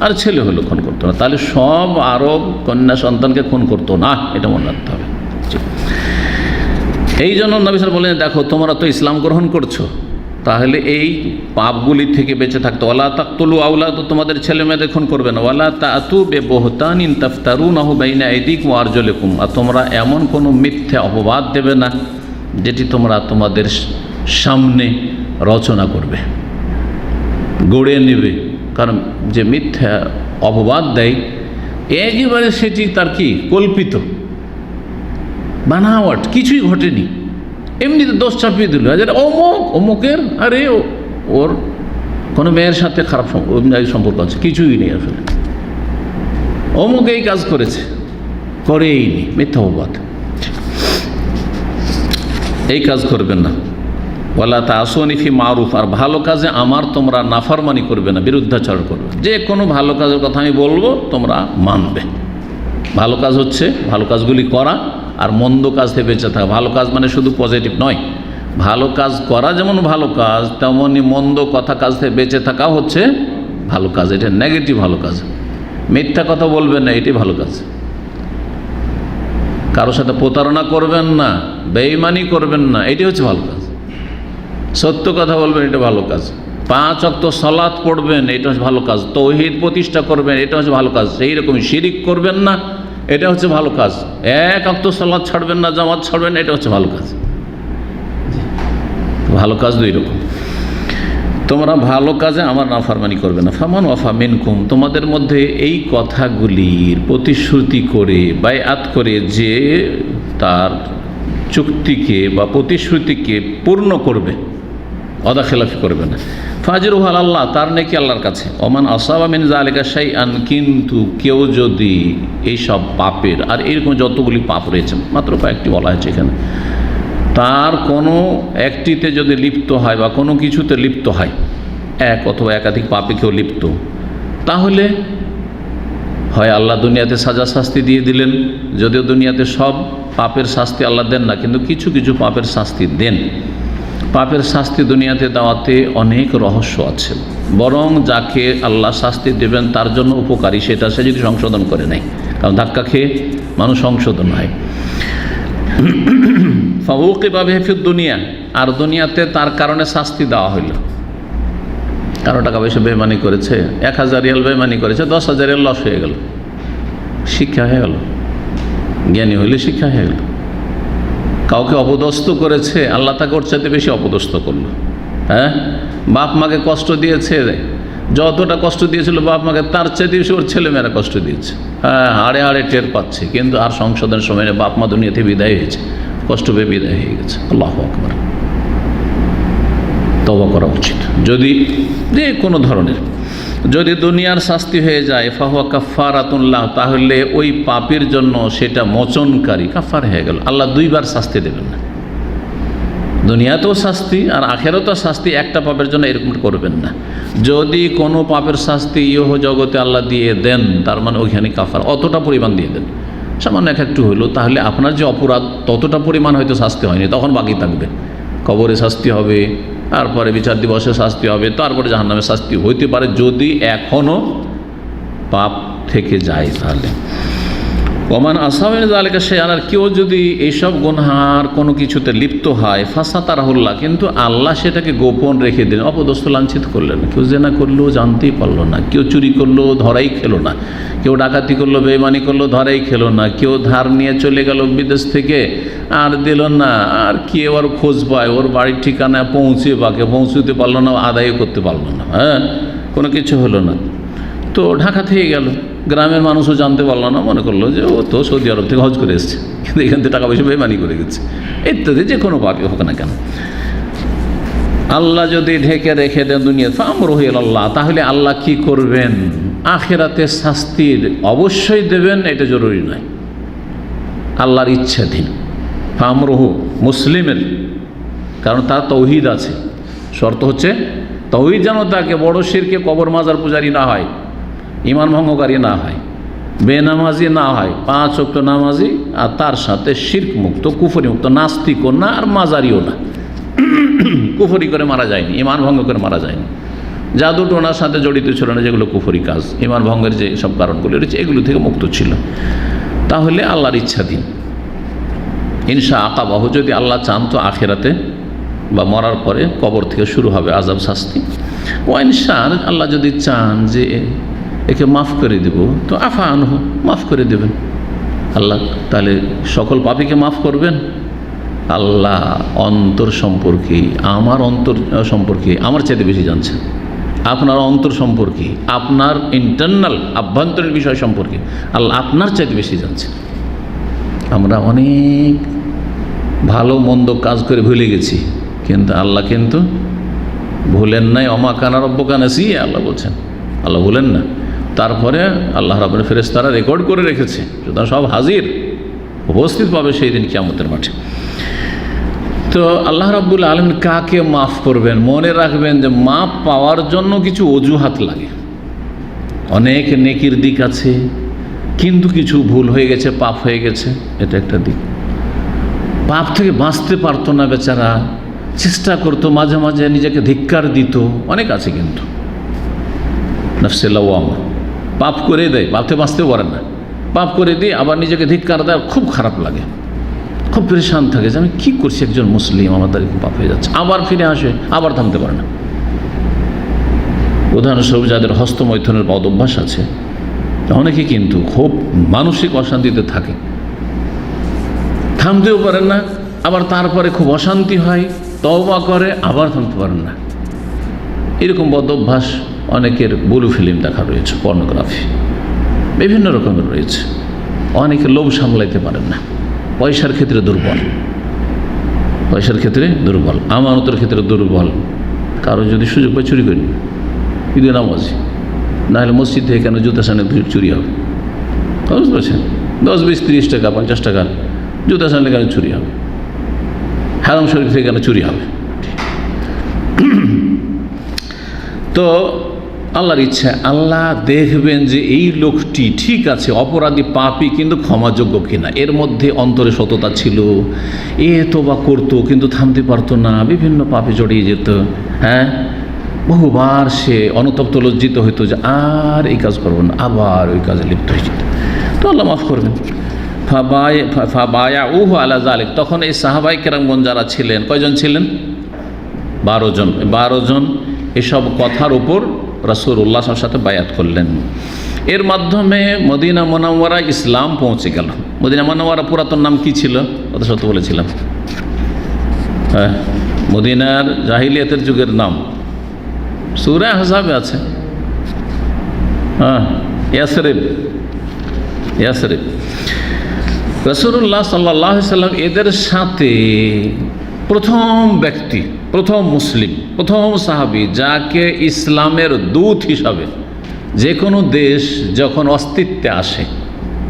আর ছেলে হইলে খুন করতো না। তাহলে সব আরব কন্যা সন্তানকে খুন করতো না, এটা মনে রাখতে হবে। এই জন্য নবী সাল্লাল্লাহু আলাইহি ওয়াসাল্লাম বলেন, দেখো তোমরা তো ইসলাম গ্রহণ করছো, তাহলে এই পাপগুলি থেকে বেঁচে থাকতো। ওয়ালা তাকতুলু আওলাদ, তোমাদের ছেলে মেয়েদের খুন করবে না। ওয়ালা তাতু বিবুহতানিন তাফতারুনাহু বাইনা আইদিকুম ওয়া আরজুলিকুম, আর তোমরা এমন কোনো মিথ্যা অপবাদ দেবে না যেটি তোমরা তোমাদের সামনে রচনা করবে, গড়ে নেবে। কারণ যে মিথ্যা অপবাদ দেয় একেবারে সেটি তার কি কল্পিত, বানাওয়াট, কিছুই ঘটেনি, এমনিতে দোষ চাপিয়ে দিল। অমুকের, আরে ওর কোনো মেয়ের সাথে খারাপ সম্পর্ক আছে, কিছুই নেই, আসলে অমুক এই কাজ করেছে, করেই নি, মিথ্যা অপবাদ। এই কাজ করবেন না। ওয়ালা তাসুনি ফি মারুফ, আর ভালো কাজে আমার তোমরা নাফরমানি করবে না, বিরুদ্ধাচরণ করবে। যে কোনো ভালো কাজের কথা আমি বলবো তোমরা মানবে। ভালো কাজ হচ্ছে ভালো কাজগুলি করা, আর মন্দ কাজ থেকে বেঁচে থাকা। ভালো কাজ মানে শুধু পজিটিভ নয়, ভালো কাজ করা যেমন ভালো কাজ, তেমনই মন্দ কথা কাজ থেকে বেঁচে থাকা হচ্ছে ভালো কাজ। এটা নেগেটিভ ভালো কাজ। মিথ্যা কথা বলবেন না, এটি ভালো কাজ। কারোর সাথে প্রতারণা করবেন না, বেঈমানি করবেন না, এটি হচ্ছে ভালো কাজ। সত্য কথা বলবেন, এটা ভালো কাজ। 5 ওয়াক্ত সালাত পড়বেন, এটা হচ্ছে ভালো কাজ। তৌহিদ প্রতিষ্ঠা করবেন, এটা হচ্ছে ভালো কাজ। সেই রকম শিরিক করবেন না, এটা হচ্ছে ভালো কাজ। 1 ওয়াক্ত সালাত ছাড়বেন না, জামাত ছাড়বেন, এটা হচ্ছে ভালো কাজ। ভালো কাজ 2 রকম। তোমরা ভালো কাজে আমার নাফরমানি করবে না। ফামান ওয়াফা মিনকুম, তোমাদের মধ্যে এই কথাগুলির প্রতিশ্রুতি করে বায়আত করে যে তার চুক্তিকে বা প্রতিশ্রুতিকে পূর্ণ করবে, ওয়াদা খেলাফি করবে না, ফাজরুহু আলাল্লাহ, তার নেকি আল্লাহর কাছে। ওমান আসাবা মিন যালিকা শাইআন, কিন্তু কেউ যদি এইসব পাপের, আর এরকম যতগুলি পাপ রয়েছে, মাত্র কয়েকটি বলা হয়েছে এখানে, তার কোনো একটিতে যদি লিপ্ত হয় বা কোনো কিছুতে লিপ্ত হয়, এক অথবা একাধিক পাপে কেউ লিপ্ত, তাহলে হয় আল্লাহ দুনিয়াতে সাজা শাস্তি দিয়ে দিলেন, যদিও দুনিয়াতে সব পাপের শাস্তি আল্লাহ দেন না, কিন্তু কিছু কিছু পাপের শাস্তি দেন। পাপের শাস্তি দুনিয়াতে দেওয়াতে অনেক রহস্য আছে, বরং যাকে আল্লাহ শাস্তি দেবেন তার জন্য উপকারী সেটা সে যদি সংশোধন করে নেয়, কারণ ধাক্কা খেয়ে মানুষ সংশোধন হয়। ফাউকিবা বিহি ফিদ দুনিয়া, আর দুনিয়াতে তার কারণে শাস্তি দেওয়া হইল। কারো টাকা পয়সা বেইমানি করেছে, 1000 রিয়াল বেইমানি করেছে, 10,000 রিয়াল লস হয়ে গেল, শিক্ষা হয়ে গেল, জ্ঞানী হইলে শিক্ষা হয়ে গেল। কাউকে অপদস্থ করেছে, আল্লাহ তাকে ওর চাইতে বেশি অপদস্থ করলো। হ্যাঁ, বাপ মাকে কষ্ট দিয়েছে, যতটা কষ্ট দিয়েছিল বাপ মাকে তার চাইতে বেশি ওর ছেলেমেয়েরা কষ্ট দিয়েছে। হ্যাঁ, হাড়ে হাড়ে টের পাচ্ছে, কিন্তু আর সংশোধনের সময় বাপ মা দুনিয়াতে বিদায় হয়েছে, কষ্ট পেয়ে বিদায় হয়ে গেছে। আল্লাহু আকবার। তওবা করা উচিত। যদি যে কোনো ধরনের যদি দুনিয়ার শাস্তি হয়ে যায়, ফাহুয়া কাফারাতুন লাহ, তাহলে ওই পাপের জন্য সেটা মোচনকারী, কাফার হয়ে গেল। আল্লাহ 2 বার শাস্তি দেবেন না, দুনিয়াতেও শাস্তি আর আখেরাতেও শাস্তি, একটা পাপের জন্য এরকম করবেন না। যদি কোনো পাপের শাস্তি ইহ জগতে আল্লাহ দিয়ে দেন, তার মানে ওইখানে কাফার অতটা পরিমাণ দিয়ে দেন, সামান্য একটু হইলো, তাহলে আপনার যে অপরাধ ততটা পরিমাণ হয়তো শাস্তি হয়নি, তখন বাকি থাকবে। কবরে শাস্তি হবে, তারপরে বিচার দিবসে শাস্তি হবে, তারপরে জাহান্নামে শাস্তি হইতে পারে, যদি এখনও পাপ থেকে যায়। তাহলে ওমান আসামিন যালিকা শাইআন, আর কেউ যদি এইসব গুনহার কোনো কিছুতে লিপ্ত হয়, ফাসাতারাহুল্লাহ, কিন্তু আল্লাহ সেটাকে গোপন রেখে দিলেন, অপদস্থ লাঞ্ছিত করলেন। কেউ জেনা করলো, জানতেই পারলো না, কেউ চুরি করলো, ধরাই খেলো না, কেউ ডাকাতি করলো, বেঈমানি করলো, ধরাই খেলো না, কেউ ধার নিয়ে চলে গেল বিদেশ থেকে, আর দিল না, আর কেউ আর খোঁজ পায়, ওর বাড়ির ঠিকানায় পৌঁছতে পারলো না, আদায় করতে পারলো না, হ্যাঁ, কোনো কিছু হলো না, তো ঢাকা থেকে গেল, গ্রামের মানুষও জানতে পারলো না, মনে করলো যে ও তো সৌদি আরব থেকে হজ করে এসছে, কিন্তু এখান থেকে টাকা পয়সা বেইমানি করে গেছে, ইত্যাদি যে কোনো পাপই হোক না কেন। আল্লাহ যদি ঢেকে রেখে দেন দুনিয়া, ফামরুহু ইলাল্লাহ, তাহলে আল্লাহ কি করবেন? আখিরাতে শাস্তির অবশ্যই দেবেন, এটা জরুরি নয়, আল্লাহর ইচ্ছাধীন। ফামরুহু মুসলিমের, কারণ তার তৌহিদ আছে, শর্ত হচ্ছে তৌহিদ যেন তাকে বড় শিরকে কবর মাজার পূজারি না হয়, ইমান ভঙ্গকারী না হয়, বেনামাজি না হয়, 5 ওয়াক্ত নামাজি, আর তার সাথে শিরক মুক্ত, কুফরি মুক্ত, নাস্তিকও না আর মাজারিও না, কুফরি করে মারা যায়নি, ইমান ভঙ্গ করে মারা যায়নি, জাদু টোনার সাথে জড়িত ছিল না, যেগুলো কুফরি কাজ, ইমান ভঙ্গের যে সব কারণগুলো রয়েছে এগুলো থেকে মুক্ত ছিল, তাহলে আল্লাহর ইচ্ছাধীন। ইনশা আকাবাহু, যদি আল্লাহ চান তো আখেরাতে বা মরার পরে কবর থেকে শুরু হবে আযাব শাস্তি। ও ইনশা, আল্লাহ যদি চান যে একে মাফ করে দেব, তো আফা আনহু, মাফ করে দেবেন আল্লাহ, তাহলে সকল পাপীকে মাফ করবেন। আল্লাহ অন্তর সম্পর্কে, আমার অন্তর সম্পর্কে আমার চাইতে বেশি জানছেন, আপনার অন্তর সম্পর্কে, আপনার ইন্টারনাল আভ্যন্তরীণ বিষয় সম্পর্কে আল্লাহ আপনার চাইতে বেশি জানছেন। আমরা অনেক ভালো মন্দ কাজ করে ভুলে গেছি, কিন্তু আল্লাহ কিন্তু ভুলেন নাই। অমা কানা রব্বুকা নাসিয়া, আল্লাহ বলছেন, আল্লাহ ভুলেন না। তারপরে আল্লাহ রাব্বুল ফেরেশতারা রেকর্ড করে রেখেছে, সুতরাং সব হাজির উপস্থিত পাবে সেই দিন কিয়ামতের মাঠে। তো আল্লাহ রাব্বুল আলামিন কাকে মাফ করবেন? মনে রাখবেন যে মাফ পাওয়ার জন্য কিছু অজুহাত লাগে। অনেক নেকির দিক আছে, কিন্তু কিছু ভুল হয়ে গেছে, পাপ হয়ে গেছে, এটা একটা দিক। পাপ থেকে বাঁচতে পারতো না বেচারা, চেষ্টা করতো, মাঝে মাঝে নিজেকে ধিক্কার দিত, অনেক আছে। কিন্তু নফসে লাওয়ামা, পাপ করে দেয়, পাপ থেকে বাঁচতেও পারে না, পাপ করে দিয়ে আবার নিজেকে ধিক্কার দেয়, খুব খারাপ লাগে, খুব পরেশান থাকে যে আমি কী করছি, একজন মুসলিম, আমার দ্বারা পাপ হয়ে যাচ্ছে, আবার ফিরে আসে, আবার থামতে পারে না। উদাহরণস্বরূপ যাদের হস্তমৈথুনের বদ অভ্যাস আছে, অনেকে কিন্তু খুব মানসিক অশান্তিতে থাকে, থামতেও পারেন না, আবার তারপরে খুব অশান্তি হয়, তওবা করে, আবার থামতে পারেন না। এরকম বদ অভ্যাস অনেকের ব্লু ফিল্ম দেখা রয়েছে, পর্নোগ্রাফি বিভিন্ন রকমের রয়েছে। অনেকে লোভ সামলাইতে পারেন না, পয়সার ক্ষেত্রে দুর্বল, পয়সার ক্ষেত্রে দুর্বল, আমানতের ক্ষেত্রে দুর্বল। কারো যদি সুযোগ পায় চুরি করি, ঈদে নামাজি, নাহলে মসজিদ থেকে কেন জুতা সামনে চুরি হবে, বুঝতে পারছেন? 10, 20, 30 টাকা 50 টাকার জুতা সামনে কেন চুরি হবে, হারাম শরীফ থেকে কেন চুরি হবে? তো আল্লাহর ইচ্ছা, আল্লাহ দেখবেন যে এই লোকটি ঠিক আছে, অপরাধী পাপী কিন্তু ক্ষমাযোগ্য কিনা, এর মধ্যে অন্তরে সততা ছিল, এ তওবা করতো কিন্তু থামতে পারতো না, বিভিন্ন পাপে জড়িয়ে যেত, হ্যাঁ, বহুবার সে অনুতপ্ত লজ্জিত হইতো যে আর এই কাজ করবো না, আবার ওই কাজে লিপ্ত হয়ে যেত। তো আল্লাহ মাফ করবেন। ফাবায়াউহু আলা যালিক, তখন এই সাহাবায়ে কেরামগণ যারা ছিলেন, কয়জন ছিলেন? 12 জন। 12 জন এসব কথার উপর রাসূলুল্লাহ সাল্লাল্লাহু আলাইহি ওয়াসাল্লামের সাথে বায়াত করলেন। এর মাধ্যমে মদিনা মুনাওয়ারা ইসলাম পৌঁছে গেল। মদিনা মুনাওয়ারা পুরাতন নাম কি ছিল? কথা সত্য বলেছিলাম, হ্যাঁ, মদিনার জাহিলিয়াতের যুগের নাম সূরা আহজাবে আছে, হ্যাঁ, ইয়াসরিব। ইয়াসরিব। রাসূলুল্লাহ সাল্লাল্লাহু আলাইহি ওয়াসাল্লাম এদের সাথে প্রথম ব্যক্তি, প্রথম মুসলিম, প্রথম সাহাবী যাকে ইসলামের দূত হিসাবে যে কোনো দেশ যখন অস্তিত্বে আসে,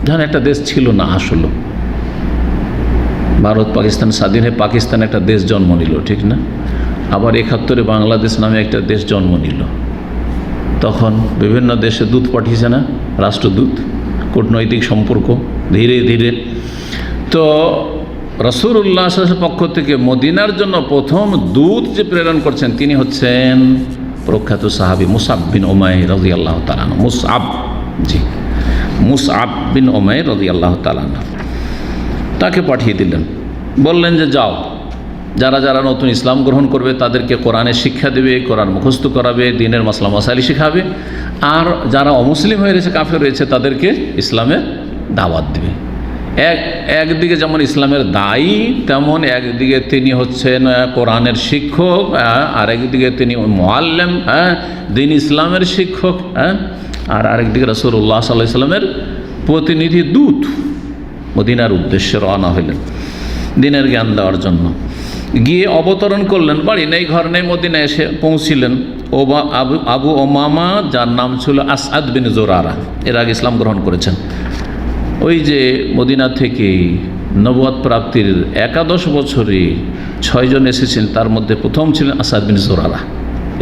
যখন একটা দেশ ছিল না, আসলো ভারত পাকিস্তান স্বাধীন হয়ে পাকিস্তানে একটা দেশ জন্ম নিল, ঠিক না? আবার 71-এ বাংলাদেশ নামে একটা দেশ জন্ম নিল। তখন বিভিন্ন দেশে দূত পাঠিয়েছে না, রাষ্ট্রদূত, কূটনৈতিক সম্পর্ক ধীরে ধীরে। তো রাসূলুল্লাহ সাল্লাল্লাহু আলাইহি ওয়াসাল্লামের পক্ষ থেকে মদিনার জন্য প্রথম দূত যে প্রেরণ করছেন তিনি হচ্ছেন প্রখ্যাত সাহাবী মুসআব বিন উমাইর রাদিয়াল্লাহু তাআলা আনহু। মুসআব, জি, মুসআব বিন উমাইর রাদিয়াল্লাহু তাআলা আনহু তাকে পাঠিয়ে দিলেন, বললেন যে যাও, যারা যারা নতুন ইসলাম গ্রহণ করবে তাদেরকে কোরআনের শিক্ষা দেবে, কোরআন মুখস্থ করাবে, দ্বীনের মাসলা মাসাইল শেখাবে, আর যারা অমুসলিম হয়ে রয়েছে, কাফের রয়েছে, তাদেরকে ইসলামের দাওয়াত দেবে। একদিকে যেমন ইসলামের দায়ী, তেমন একদিকে তিনি হচ্ছেন কোরআনের শিক্ষক, আর একদিকে তিনি মুআল্লিম, হ্যাঁ, দ্বীন ইসলামের শিক্ষক, হ্যাঁ, আর আরেকদিকে রাসূলুল্লাহ সাল্লাল্লাহু আলাইহি ওয়াসাল্লামের প্রতিনিধি দূত মদিনার উদ্দেশ্যে রওনা হইলেন দ্বীনের জ্ঞান দেওয়ার জন্য। গিয়ে অবতরণ করলেন, বাড়ি নেই ঘর নেই, মদিনায় এসে পৌঁছিলেন। আবু ওমামা, যার নাম ছিল আসআদ বিন জুরারা, এর আগে ইসলাম গ্রহণ করেছেন। ওই যে মদিনা থেকে নবুয়ত প্রাপ্তির 11 বছরে 6 জন এসেছেন, তার মধ্যে প্রথম ছিলেন আসাদ বিন জুরারা।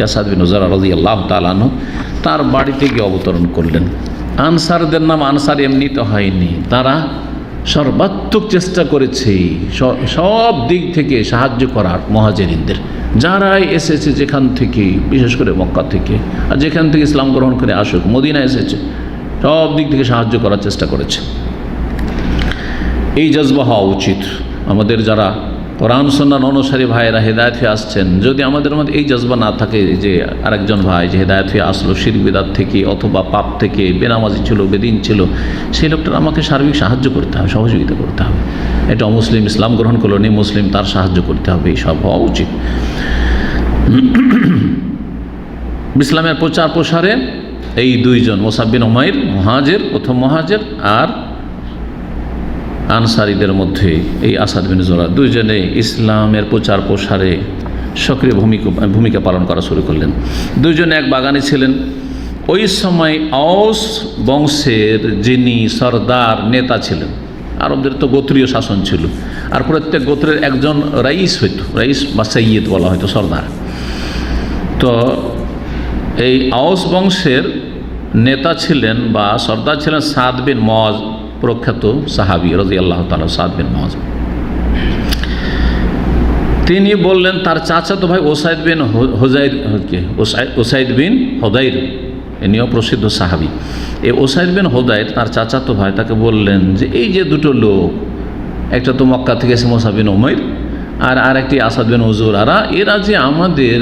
আসাদ বিন জুরারা রাদিয়াল্লাহু তাআলা আনহু তার বাড়িতে গিয়ে অবতরণ করলেন। আনসারদের নাম আনসার এমনিতে হয়নি, তারা সর্বাত্মক চেষ্টা করেছে সব দিক থেকে সাহায্য করার মুহাজিরিনদের, যারাই এসেছে যেখান থেকে, বিশেষ করে মক্কা থেকে, আর যেখান থেকে ইসলাম গ্রহণ করে আসুক, মদিনা এসেছে, সব দিক থেকে সাহায্য করার চেষ্টা করেছে। এই জজবা হওয়া উচিত আমাদের, যারা কোরআন সুন্নাহ অনুসারী ভাইয়েরা হেদায়েত হয়ে আসছেন। যদি আমাদের মধ্যে এই জজবা না থাকে যে আরেকজন ভাই যে হেদায়েত হয়ে আসলো শিরক বিদআত থেকে অথবা পাপ থেকে, বেনামাজি ছিল, বেদিন ছিল, সেই লোকটার আমাকে সার্বিক সাহায্য করতে হবে, সহযোগিতা করতে হবে। এটা অমুসলিম ইসলাম গ্রহণ করলো, নি মুসলিম, তার সাহায্য করতে হবে, এই সব হওয়া উচিত। ইসলামের প্রচার প্রসারে এই 2 জন, মুসআব বিন উমাইর মুহাজির, প্রথম মুহাজির, আর আনসারীদের মধ্যে এই আসাদ বিন জুরারা, 2 জনে ইসলামের প্রচার প্রসারে সক্রিয় ভূমিকা পালন করা শুরু করলেন। 2 জন এক বাগানে ছিলেন। ওই সময় আওস বংশের যিনি সর্দার নেতা ছিলেন, আরবদের তো গোত্রীয় শাসন ছিল, আর প্রত্যেক গোত্রের একজন রাইস হইতো, রাইস বা সৈয়দ বলা হয়তো, সর্দার। তো এই আওস বংশের নেতা ছিলেন বা সর্দার ছিলেন সাদ বিন মুআজ, প্রখ্যাত সাহাবী রাদিয়াল্লাহু তাআলা, সাদ বিন মুআজ। তিনি বললেন তার চাচাতো ভাই ওসাইদ বিন হুযাইর, ওসাইদ বিন হুযাইর, ইনিও প্রসিদ্ধ সাহাবী। এই ওসাইদ বিন হুযাইর তার চাচাতো ভাই, তাকে বললেন যে এই যে 2 লোক, একটা তো মক্কা থেকে এসে মুসআব বিন উমাইর, আর আরেকটি আসাদ বিন জুরারা, এরা যে আমাদের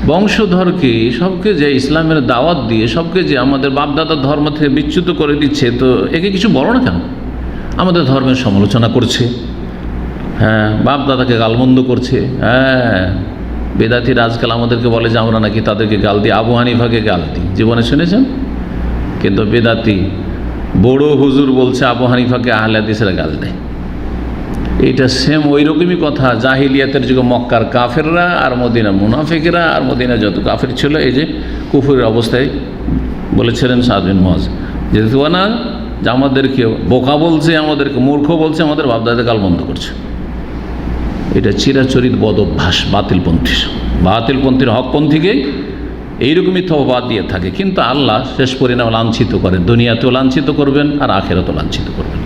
বংশধরকে সবকে যে ইসলামের দাওয়াত দিয়ে সবকে যে আমাদের বাপদাদার ধর্ম থেকে বিচ্যুত করে দিচ্ছে, তো একে কিছু বলো না কেন? আমাদের ধর্মের সমালোচনা করছে, হ্যাঁ, বাপদাদাকে গালমন্দ করছে। হ্যাঁ, বেদাতিরা আজকাল আমাদেরকে বলে যে আমরা নাকি তাদেরকে গাল দিই, আবু হানিফাকে গাল দিই। জীবনে শুনেছেন? কিন্তু বেদাতি বড় হুজুর বলছে আবু হানিফাকে আহলে হাদিসেরা গাল দেয়। এটা সেম ওই রকমই কথা জাহিলিয়াতের যুগে মক্কার কাফেররা আর মদিনা মুনাফিকরা আর মদিনা যত কাফের ছিল, এই যে কুফরের অবস্থায় বলেছিলেন সাদ বিন মুআজ যে না, যে আমাদেরকে বোকা বলছে, আমাদেরকে মূর্খ বলছে, আমাদের বাপদাদা গালমন্দ করছে। এটা চিরাচরিত বদ অভ্যাস বাতিলপন্থীর হকপন্থীকে এইরকমই তওবাদ দিয়ে থাকে। কিন্তু আল্লাহ শেষ পরিণাম লাঞ্ছিত করেন, দুনিয়াতেও লাঞ্ছিত করবেন আর আখিরাতেও লাঞ্ছিত করবেন।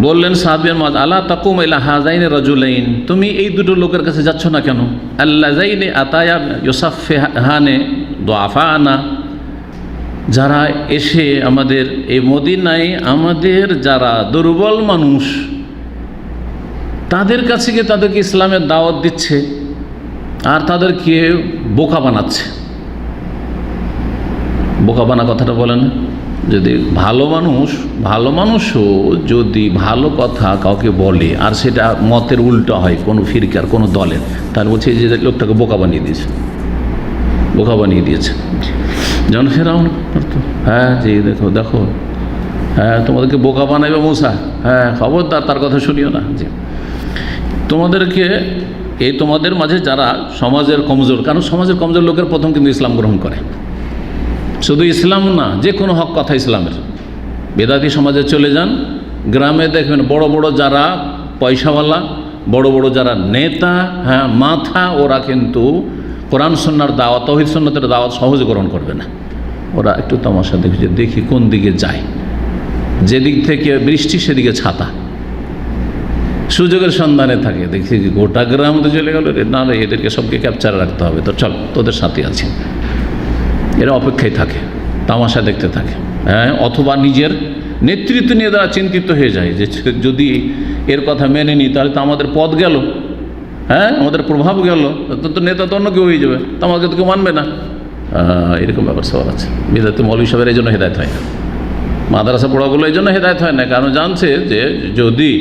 বললেন সাদ বিন মুআজ, আলা তাকুম ইলা হাযাইনি রাজুলাইন, তুমি এই দুটো লোকের কাছে যাচ্ছ না কেন? আল্লাযাইনি আতায়া ইউসাফিহানে দুআফানা, যারা এসে আমাদের এই মদিনায় আমাদের যারা দুর্বল মানুষ তাদের কাছে গিয়ে তাদেরকে ইসলামের দাওয়াত দিচ্ছে আর তাদেরকে বোকা বানাচ্ছে। বোকা বানা কথাটা বলেন, যদি ভালো মানুষও যদি ভালো কথা কাউকে বলে আর সেটা মতের উল্টো হয় কোনো ফিরকার কোনো দলের, তাহলে বলছে যে লোকটাকে বোকা বানিয়ে দিয়েছে। যেমন ফেরাউন করতো, হ্যাঁ জি দেখো হ্যাঁ তোমাদেরকে বোকা বানাইবে মূসা, হ্যাঁ খবরদার তার কথা শুনিও না। জি, তোমাদের মাঝে যারা সমাজের কমজোর, কারণ সমাজের কমজোর লোকের প্রথম কিন্তু ইসলাম গ্রহণ করে, শুধু ইসলাম না যে কোনো হক কথা ইসলামের। বেদাতি সমাজে চলে যান, গ্রামে দেখবেন বড় বড় যারা পয়সাওয়ালা, বড় বড় যারা নেতা, হ্যাঁ মাথা, ওরা কিন্তু কোরআন সুন্নাহর দাওয়াত, তাওহীদ সুন্নাতের দাওয়াত সহজে গ্রহণ করবে না। ওরা একটু তামাশা দেখি কোন দিকে যায়, যেদিক থেকে বৃষ্টি সেদিকে ছাতা, সুযোগের সন্ধানে থাকে। দেখি গোটা গ্রাম তো চলে গেল রে, না রে এদেরকে সবকে ক্যাপচার রাখতে হবে, তো চল তোদের সাথে আছি। এরা অপেক্ষায় থাকে, তামাশা দেখতে থাকে, হ্যাঁ, অথবা নিজের নেতৃত্ব নিয়ে তারা চিন্তিত হয়ে যায় যে যদি এর কথা মেনে নিই তাহলে তো আমাদের পদ গেল, হ্যাঁ আমাদের প্রভাব গেল, তো নেতা তো অন্য কেউ হয়ে যাবে, তো আমাকে তো কেউ মানবে না। এরকম ব্যাপার সবার আছে। বিদাতে মৌলভী সাহেবের এই জন্য হেদায়েত হয় না, মাদ্রাসা পড়াগুলো এই জন্য হেদায়েত হয় না, কারণ জানছে যে যদি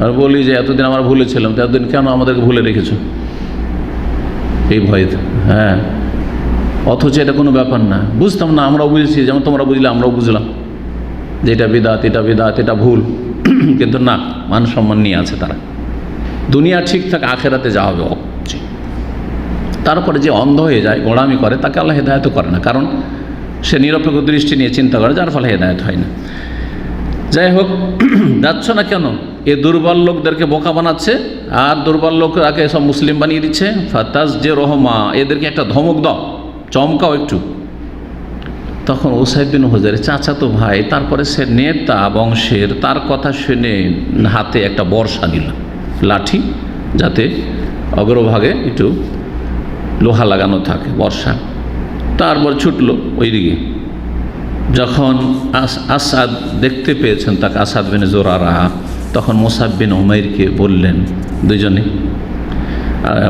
আর বলি যে এতদিন আমরা ভুলেছিলাম, তো এতদিন কেন আমাদেরকে ভুলে রেখেছ, এই ভয়তে। হ্যাঁ, অথচ এটা কোনো ব্যাপার না, বুঝতাম না, আমরাও বুঝেছি, যেমন তোমরা বুঝলে আমরাও বুঝলাম যে এটা বিদাত, এটা ভুল। কিন্তু না, মান সম্মান নিয়ে আছে তারা, দুনিয়া ঠিক থাকে, আখেরাতে যা হবে। তারপরে যে অন্ধ হয়ে যায়, গোড়ামি করে, তাকে আল্লাহ হেদায়েত করে না, কারণ সে নিরপেক্ষ দৃষ্টি নিয়ে চিন্তা করে, যার ফলে হেদায়েত হয় না। যাই হোক, যাচ্ছ না কেন? এ দুর্বল লোকদেরকে বোকা বানাচ্ছে আর দুর্বল লোকরাকে সব মুসলিম বানিয়ে দিচ্ছে। ফাতাজ যে রহমা, এদেরকে একটা ধমক দাও, চমকাও একটু। তখন উসাইদ বিন হুজাইর চাচাতো ভাই, তারপরে সে নেতা বংশের, তার কথা শুনে হাতে একটা বর্ষা দিল, লাঠি, যাতে অগ্রভাগে একটু লোহা লাগানো থাকে, বর্ষা। তারপর ছুটলো ওইদিকে। যখন আসাদ দেখতে পেয়েছেন তাকে, আসাদ বিন জোরারা, তখন মুসাব বিন উমাইরকে বললেন, দুইজনে,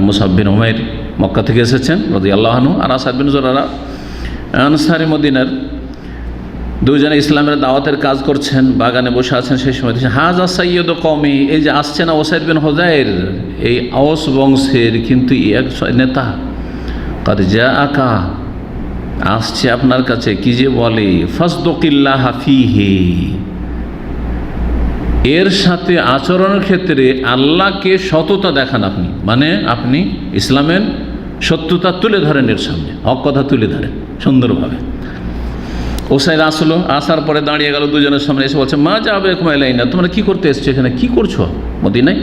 মুসাব বিন উমাইর মক্কা থেকে এসেছেন রাদিয়াল্লাহু আনহু, আর আসাদ বিন জোরারা আনসারি মদিনার, দুইজনে ইসলামের দাওয়াতের কাজ করছেন, বাগানে বসে আছেন। সেই সময় হাজা সাইয়্যিদু কওমি, এই যে আসছে না উসাইদ বিন হুজাইর, এই আওস বংশের কিন্তু এক নেতা, কাদ জাআকা, আসছে আপনার কাছে, কি যে বলে, ফাসদুকিল্লাহ ফীহি, এর সাথে আচরণের ক্ষেত্রে আল্লাহকে সততা দেখান আপনি, মানে আপনি ইসলামের সত্যতা তুলে ধরেন, এর সামনে হক কথা তুলে ধরেন সুন্দরভাবে। ওসাইদ আসলো, আসার পরে দাঁড়িয়ে গেল দুজনের সামনে, এসে বলছে, মা যাবে কুমাইলাইনা, তোমরা কি করতে এসছো এখানে, কি করছো মদিনায়?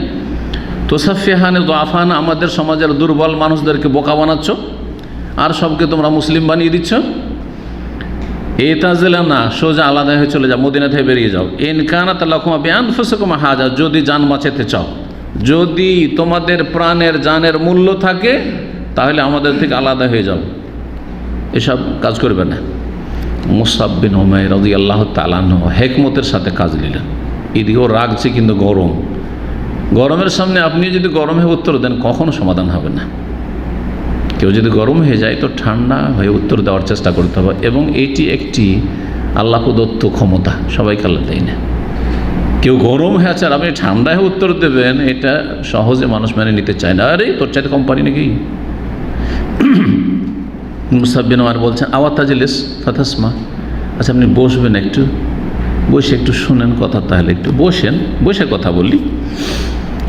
তুসাফিহানে দুআফানা, আমাদের সমাজের দুর্বল মানুষদেরকে বোকা বানাচ্ছ আর সবকে তোমরা মুসলিম বানিয়ে দিচ্ছ। এতাজিলা না, সোজা আলাদা হয়ে চলে যাও, মদিনা থেকে বেরিয়ে যাও। ইন কানাত লাকুম বিআনফুসিকুম হাজা, যদি জান বাঁচাতে চাও, যদি তোমাদের প্রাণের জানের মূল্য থাকে, তাহলে আমাদের থেকে আলাদা হয়ে যাও, এসব কাজ করবে না। মুসাব বিন উমাইর রাদিয়াল্লাহু তাআলা আনহু হেকমতের সাথে কাজ নিলেন। এদিকেও রাগছে কিন্তু গরম, গরমের সামনে আপনি যদি গরম হয়ে উত্তর দেন কখনো সমাধান হবে না। কেউ যদি গরম হয়ে যায় তো ঠান্ডা হয়ে উত্তর দেওয়ার চেষ্টা করতে হবে, এবং এটি একটি আল্লাহ প্রদত্ত ক্ষমতা, সবাইকে আল্লাহ দেয় না। কেউ গরম হয়ে আছে আর আপনি ঠান্ডা হয়ে উত্তর দেবেন, এটা সহজে মানুষ মেনে নিতে চায় না। আরে তোর চাইতে কোম্পানি নাকি। মুসাব্বিন আমার বলছেন আওয়াতাজিলিস ফাতাসমা, আচ্ছা আপনি বসবেন, একটু বসে একটু শুনেন কথা, তাহলে একটু বসেন, বসে কথা বলি।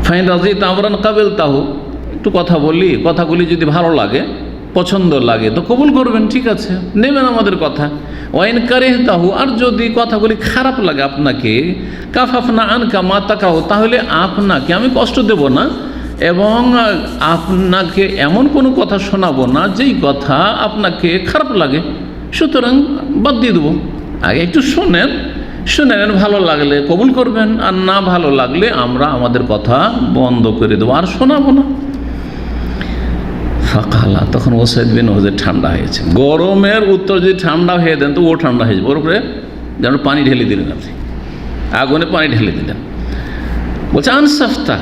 ফাইন রাজি তামরান কাবেল তাহু, একটু কথা বলি, কথাগুলি যদি ভালো লাগে, পছন্দ লাগে তো কবুল করবেন, ঠিক আছে, নেবেন আমাদের কথা। ওয়াইন কারেহ তাহু, আর যদি কথাগুলি খারাপ লাগে আপনাকে, কাফাফনা আনকা মা তাকাহু, তাহলে আপনাকে আমি কষ্ট দেব না এবং আপনাকে এমন কোনো কথা শোনাবো না যেই কথা আপনাকে খারাপ লাগে, সুতরাং বাদ দিয়ে দেবো। আগে একটু শোনেন, শুনেন, ভালো লাগলে কবুল করবেন, আর না ভালো লাগলে আমরা আমাদের কথা বন্ধ করে দেবো, আর শোনাবো না। ফাঁকালা, তখন ওসাইদ বিন হুজাইর ঠান্ডা হয়েছে। গরমের উত্তর যদি ঠান্ডা হয়ে দেন তো ও ঠান্ডা হয়ে যাবে, ওর উপরে যেন পানি ঢেলে দিলেন, আপনি আগুনে পানি ঢেলে দিলেন। বলছে আনসাফতা,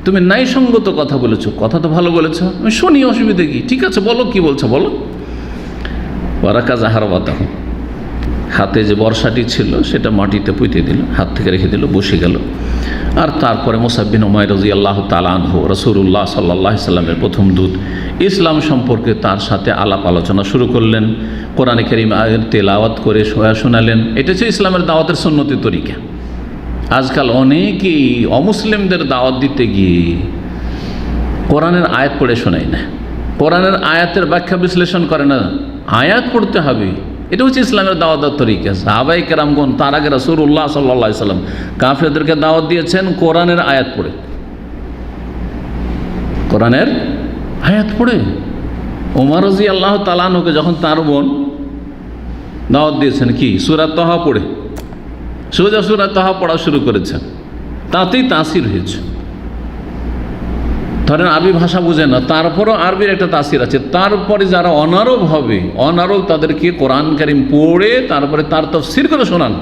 তুমি ন্যায়সঙ্গত কথা বলেছো, কথা তো ভালো বলেছো, আমি শুনি, অসুবিধা কি, ঠিক আছে বলো কি বলছো বলো। ওয়ারাকা জাহার বাতাহ, হাতে যে বর্ষাটি ছিল সেটা মাটিতে পুঁতে দিল, হাত থেকে রেখে দিল, বসে গেল। আর তারপরে মুসাব বিন উমাইর রাদিয়াল্লাহু তাআলা আনহু, রাসূলুল্লাহ সাল্লাল্লাহু আলাইহি সাল্লামের প্রথম দূত, ইসলাম সম্পর্কে তার সাথে আলাপ আলোচনা শুরু করলেন। কোরআনে কারীম আয়াত তেলাওয়াত করে শোনালেন। এটা হচ্ছে ইসলামের দাওয়াতের সুন্নতি তরিকা। আজকাল অনেকেই অমুসলিমদের দাওয়াত দিতে গিয়ে কোরআনের আয়াত পড়ে শোনায় না, কোরআনের আয়াতের ব্যাখ্যা বিশ্লেষণ করে না, আয়াত পড়তে হবে। এটা হচ্ছে ইসলামের দাওয়াতের তরিকা। সাহাবায়ে কেরামগণ, তার আগে রাসূলুল্লাহ সাল্লাল্লাহু আলাইহি সাল্লাম কাফেরদেরকে দাওয়াত দিয়েছেন কোরআনের আয়াত পড়ে, কোরআনের আয়াত পড়ে। ওমর রাদিয়াল্লাহু তাআলা আনহুকে যখন তার বোন দাওয়াত দিয়েছেন কি সূরা তাহা পড়ে, সোজা সূরা তাহা পড়া শুরু করেছেন, তাতেই তাসির হয়েছে। ধরেন আরবি ভাষা বুঝে না, তারপরও আরবির একটা তাসির আছে। তারপরে যারা অনারব হবে, অনারব তাদেরকে কোরআন কারীম পড়ে তারপরে তার তাফসীর করে শোনান।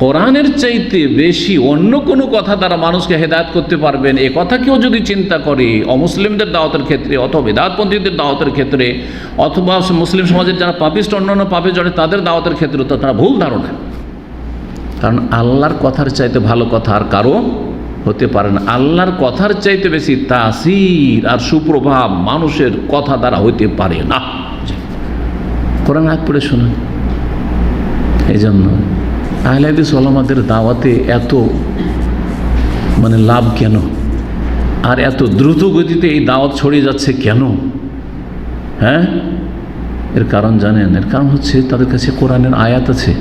কোরআনের চাইতে বেশি অন্য কোনো কথা দ্বারা মানুষকে হেদায়েত করতে পারবেন, এ কথা কেউ যদি চিন্তা করে অমুসলিমদের দাওয়াতের ক্ষেত্রে অথবা বেদাতপন্থীদের দাওয়াতের ক্ষেত্রে অথবা মুসলিম সমাজের যারা পাপিষ্ট অন্যান্য পাপে জড়ে তাদের দাওয়াতের ক্ষেত্রে, তো তারা ভুল ধারণা। কারণ আল্লাহর কথার চাইতে ভালো কথা আর কারো হতে পারে না। আল্লাহর কথার চাইতে বেশি তাসির আর সুপ্রভাব মানুষের কথা দ্বারা হইতে পারে না। কোরআন আয়াত পড়ে শোনেন। এই জন্য আহলে হাদিস ওলামাদের দাওয়াতে এত লাভ কেন, আর এত দ্রুত গতিতে এই দাওয়াত ছড়িয়ে যাচ্ছে কেন? হ্যাঁ, এর কারণ জানেন? এর কারণ হচ্ছে তাদের কাছে কোরআনের আয়াত আছে,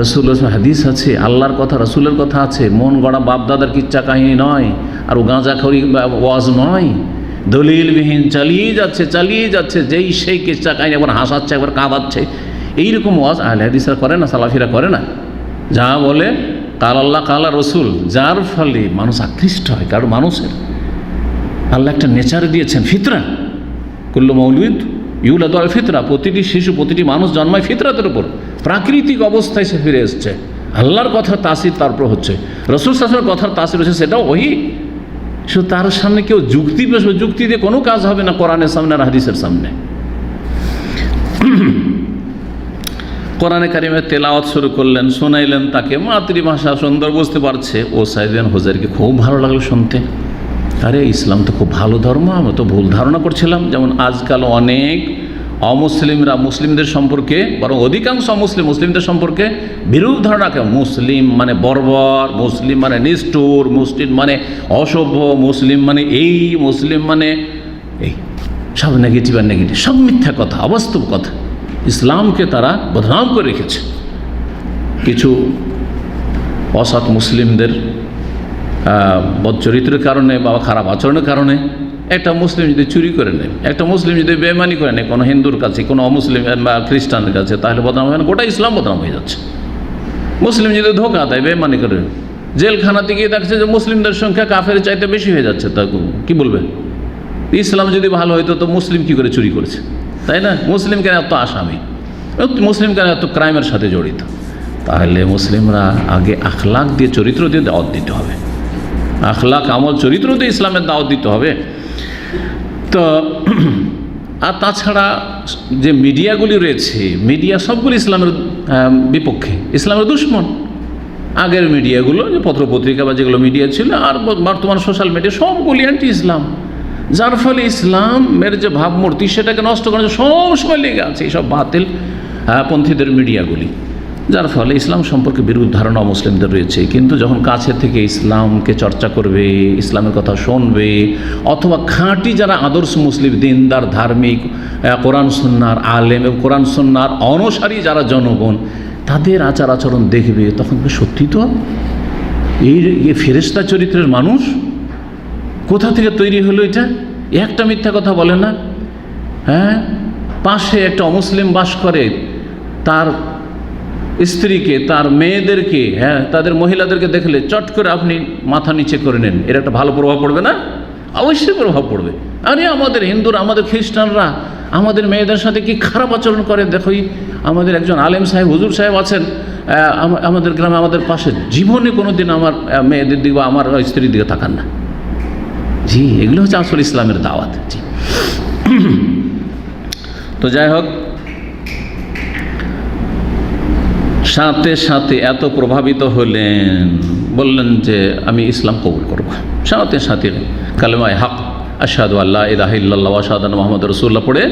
রাসূলের হাদিস আছে, আল্লাহর কথা রাসূলের কথা আছে। মন গড়া বাপদাদার কিচ্ছা কাহিনী নয়, আর ও গাঁজাখড়ি ওয়াজ নয়, দলিলবিহীন চালিয়ে যাচ্ছে। যেই সেই কিচ্ছা কাহিনী একবার হাসাচ্ছে একবার কাঁদাচ্ছে, এইরকম ওয়াজ আহলে হাদিসরা করে না, সালাফিরা করে না। যা বলে কাল আল্লাহ কাল রসুল, যার ফলে মানুষ আকৃষ্ট হয়। কারণ মানুষের আল্লাহ একটা নেচার দিয়েছেন, ফিতরা, কুল্লু মৌলুদ ইউলাদু আল ফিতরা, প্রতিটি শিশু প্রতিটি মানুষ জন্মায় ফিতরাতের উপর, প্রাকৃতিক অবস্থায় সে ফিরে এসছে। আল্লাহর কথার তাসির তারপর হচ্ছে, রসুল সাল্লাল্লাহু আলাইহি কথার তাসির হচ্ছে, সেটাও ওহি। সে তার সামনে কেউ যুক্তি বসবে, যুক্তি দিয়ে কোনো কাজ হবে না কোরআনের সামনে আর হাদিসের সামনে। কোরআনে কারিমের তেলাওয়াত শুরু করলেন, শোনাইলেন তাকে, মাতৃভাষা সুন্দর বুঝতে পারছে। ও সাইদ বিন হুজাইরকে খুব ভালো লাগলো শুনতে। আরে ইসলাম তো খুব ভালো ধর্ম, আমি তো ভুল ধারণা করছিলাম। যেমন আজকাল অনেক অমুসলিমরা মুসলিমদের সম্পর্কে, বরং অধিকাংশ মুসলিমদের সম্পর্কে বিরূপ ধারণা। মুসলিম মানে বর্বর, মুসলিম মানে নিষ্ঠুর, মুসলিম মানে অসভ্য, মুসলিম মানে এই, মুসলিম মানে এই, সব নেগেটিভ আর নেগেটিভ, সব মিথ্যা কথা, অবাস্তব কথা। ইসলামকে তারা বদনাম করে রেখেছে। কিছু অসৎ মুসলিমদের বদচরিত্রের কারণে বা খারাপ আচরণের কারণে একটা মুসলিম যদি চুরি করে নেয়, একটা মুসলিম যদি বেমানি করে নেয় কোনো হিন্দুর কাছে, কোনো অমুসলিম বা খ্রিস্টানের কাছে, তাহলে বদনাম হয় না, গোটা ইসলাম বদনাম হয়ে যাচ্ছে। মুসলিম যদি ধোঁকা দেয়, বেমানি করে, জেলখানাতে গিয়ে দেখছে যে মুসলিমদের সংখ্যা কাফের চাইতে বেশি হয়ে যাচ্ছে, তা কী বলবে? ইসলাম যদি ভালো হইতো তো মুসলিম কী করে চুরি করেছে, তাই না? মুসলিম কেন এত আসামি, মুসলিম কেন এত ক্রাইমের সাথে জড়িত? তাহলে মুসলিমরা আগে আখলাক দিয়ে, চরিত্র দিয়ে দাওয়াত দিতে হবে। আখলাক, আমল, চরিত্র তো ইসলামের দাওয়াত দিতে হবে। তো আর তাছাড়া যে মিডিয়াগুলি রয়েছে, মিডিয়া সবগুলি ইসলামের বিপক্ষে, ইসলামের দুশমন। আগের মিডিয়াগুলো, যে পত্রপত্রিকা বা যেগুলো মিডিয়া ছিল, আর বর্তমান সোশ্যাল মিডিয়া, সবগুলি অ্যান্টি ইসলাম। যার ফলে ইসলামের যে ভাবমূর্তি সেটাকে নষ্ট করার সব সময় লেগে আছে এইসব বাতিল পন্থীদের মিডিয়াগুলি। যার ফলে ইসলাম সম্পর্কে বিরূপ ধারণা মুসলিমদের রয়েছে। কিন্তু যখন কাছে থেকে ইসলামকে চর্চা করবে, ইসলামের কথা শুনবে, অথবা খাঁটি যারা আদর্শ মুসলিম, দিনদার, ধার্মিক, কোরআন সুন্নাহর আলেম এবং কোরআন সুন্নাহর অনুসারী যারা জনগণ, তাদের আচার আচরণ দেখবে, তখন সত্যি তো এই ফেরেশতা চরিত্রের মানুষ কোথা থেকে তৈরি হলো? এটা একটা মিথ্যা কথা বলে না। হ্যাঁ, পাশে একটা অমুসলিম বাস করে, তার স্ত্রীকে, তার মেয়েদেরকে, হ্যাঁ, তাদের মহিলাদেরকে দেখলে চট করে আপনি মাথা নিচে করে নেন, এর একটা ভালো প্রভাব পড়বে না? অবশ্যই প্রভাব পড়বে। আরে আমাদের হিন্দুরা, আমাদের খ্রিস্টানরা আমাদের মেয়েদের সাথে কি খারাপ আচরণ করে দেখোই। আমাদের একজন আলেম সাহেব, হুজুর সাহেব আছেন আমাদের গ্রামে, আমাদের পাশে, জীবনে কোনো দিন আমার মেয়েদের দিকে বা আমার স্ত্রীর দিকে তাকান না। জি, এগুলো হচ্ছে আসল ইসলামের দাওয়াত। জি, তো যাই হোক, সাথে সাথে এত প্রভাবিত হলেন, বললেন যে আমি ইসলাম কবুল করব। সাথে সাথে কালেমায়ে হক, আশহাদু আল্লা ইলাহা ইল্লাল্লাহ ওয়া আশহাদু আন্না মুহাম্মাদুর রাসূলুল্লাহ পড়ে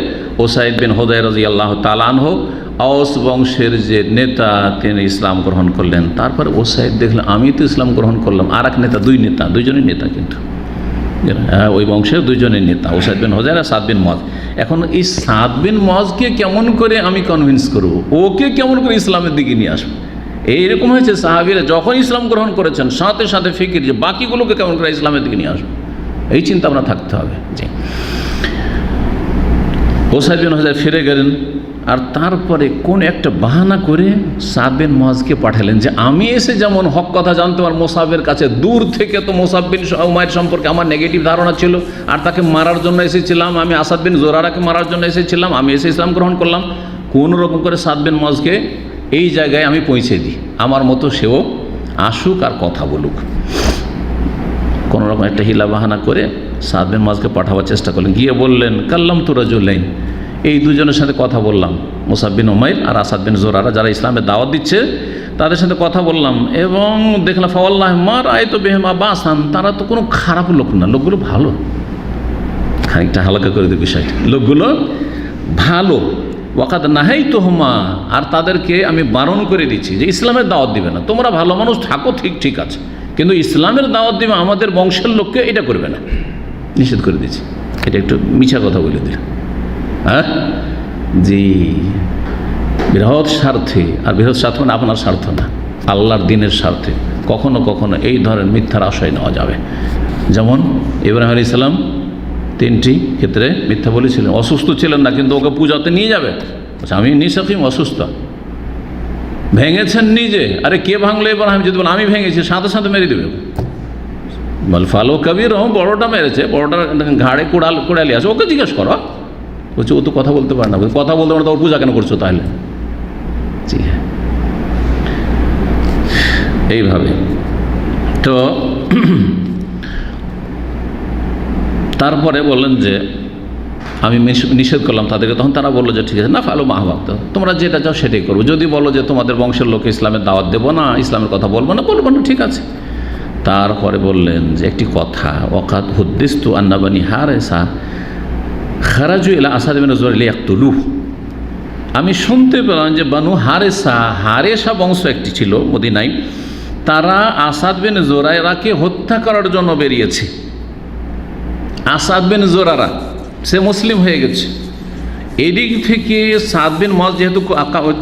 উসাইদ বিন হুদায়র রাদিয়াল্লাহু তাআলা আনহু, আওস বংশের যে নেতা, তিনি ইসলাম গ্রহণ করলেন। তারপরে উসাইদ দেখলেন আমি তো ইসলাম গ্রহণ করলাম, আর এক নেতা, দুইজনই নেতা, কিন্তু ওই বংশের দুইজনের নেতা, উসাইদ বিন হুদায়র আর সাদ বিন মুআয। এখন এই সাদ বিন মুআযকে কেমন করে আমি কনভিন্স করব, ওকে কেমন করে ইসলামের দিকে নিয়ে আসবো? এইরকম হয়েছে সাহাবীরা যখন ইসলাম গ্রহণ করেছেন, সাথে সাথে ফিকির যে বাকিগুলোকে কেমন করে ইসলামের দিকে নিয়ে আসবো, এই চিন্তা ভাবনা থাকতে হবে। জি, উসাইদ বিন হুদায়র ফিরে গেলেন, আর তারপরে কোন একটা বাহানা করে সাদ বিন মুআযকে পাঠালেন যে আমি এসে যেমন হক কথা জানতে পার মুসাবের কাছে, দূর থেকে তো মুসাব বিন উমাইর সম্পর্কে আমার নেগেটিভ ধারণা ছিল, আর তাকে মারার জন্য এসেছিলাম, আমি আসাদ বিন জোরারাকে মারার জন্য এসেছিলাম, আমি এসে ইসলাম গ্রহণ করলাম। কোন রকম করে সাদ বিন মুআযকে এই জায়গায় আমি পৌঁছে দিই, আমার মতো সেও আসুক আর কথা বলুক। কোনোরকম একটা হিলা বাহানা করে সাদ বিন মুআযকে পাঠাবার চেষ্টা করলেন। গিয়ে বললেন কাল্লাম তু রাজুলাইন, এই দুজনের সাথে কথা বললাম, মুসাব বিন উমাইর আর আসাদ বিন জোরারা, যারা ইসলামের দাওয়াত দিচ্ছে, তাদের সাথে কথা বললাম, এবং দেখলাম ফাওয়াল্লাহি মা রাআইতু বিহিমা বাসান, তারা তো কোনো খারাপ লোক না, লোকগুলো ভালো। খানিকটা হালকা করে দিই বিষয়টা, লোকগুলো ভালো। ওয়াকাদ নাহাইতুহুমা, আর তাদেরকে আমি বারণ করে দিচ্ছি যে ইসলামের দাওয়াত দিবে না, তোমরা ভালো মানুষ থাকো, ঠিক আছে, কিন্তু ইসলামের দাওয়াত দিবে আমাদের বংশের লোককে এটা করবে না, নিষেধ করে দিচ্ছি। এটা একটু মিছা কথা বলে দিল। হ্যাঁ, জি, বৃহৎ স্বার্থে, আর বৃহৎ স্বার্থ মানে আপনার স্বার্থ না, আল্লাহর দিনের স্বার্থে কখনো কখনো এই ধরনের মিথ্যার আশ্রয় নেওয়া যাবে। যেমন ইব্রাহিম আলাইহিস সালাম 3টি ক্ষেত্রে মিথ্যা বলেছিলেন। অসুস্থ ছিলেন না, কিন্তু ওকে পূজাতে নিয়ে যাবে, আচ্ছা আমি নিসাকিম, অসুস্থ, ভেঙেছেন নিজে। আরে কে ভাঙলো ইব্রাহিম? যদি বল আমি ভেঙেছি, সাথে সাথে মেরে দেবে। বল ফালো কবির, বড়টা মেরেছে, বড়টার ঘাড়ে কুড়ালি আছে, ওকে জিজ্ঞেস করো। বলছে ও তো কথা বলতে পারে না, কথা বলতে পারে না, ওর পূজা কেন করছো তাহলে? জি, এইভাবে। তো তারপরে বললেন যে আমি নিষেধ করলাম তাদেরকে। তখন তারা বললো যে ঠিক আছে, না ফালো মাহবাব, তোমরা যেটা চাও সেটাই করবো। যদি বলো যে তোমাদের বংশের লোকে ইসলামের দাওয়াত দেবো না, ইসলামের কথা বলবো না, ঠিক আছে। তারপরে বললেন যে একটি কথা, ওয়াকাদ হুদ্দিস্তু আন্না বানি হারেসা খারাজু ইলা আসাদ বিন জুরাইর লিয়াকতুলুহু, আমি শুনতে পেলাম যে বানু হারেসা বংশ একটি ছিল মদিনায়, তারা আসাদ বিন জোরাইরাকে হত্যা করার জন্য বেরিয়েছে। আসাদ বিন জোরারা সে মুসলিম হয়ে গেছে, এদিক থেকে সাদ বিন মুআয যেহেতু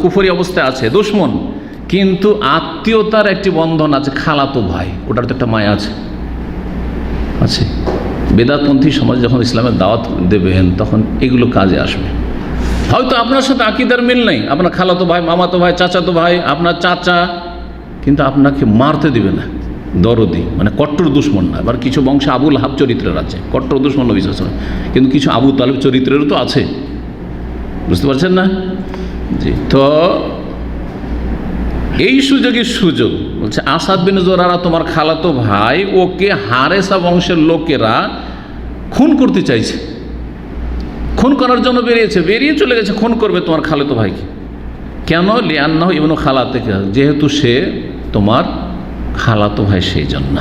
কুফরি অবস্থায় আছে, দুশমন, কিন্তু আত্মীয়তার একটি বন্ধন আছে, খালাতো ভাই, ওটার তো একটা মায়া আছে। বেদাতপন্থী সমাজ যখন ইসলামের দাওয়াত দেবেন, তখন এগুলো কাজে আসবে। হয়তো আপনার সাথে আকীদার মিল নেই, আপনার খালাতো ভাই, মামাতো ভাই, চাচাতো ভাই, আপনার চাচা, কিন্তু আপনাকে মারতে দিবে না, দরদি, মানে কট্টর দুশমন না। এবার কিছু বংশে আবু লাহাব চরিত্রের আছে, কট্টর দুশমন নবী সাল্লাল্লাহু আলাইহি ওয়াসাল্লাম, কিন্তু কিছু আবু তালেব চরিত্রেরও তো আছে, বুঝতে পারছেন না? জি, তো এই সুযোগ বলছে আসাদ বিন জোরারা তোমার খালাতো ভাই, ওকে হারেসা বংশের লোকেরা খুন করতে চাইছে, খুন করার জন্য বেরিয়ে চলে গেছে, খুন করবে তোমার খালাতো ভাইকে। কেন? লিআন্নাহু ইবনু খালাতিকা, যেহেতু সে তোমার খালাতো ভাই, সেই জন্য।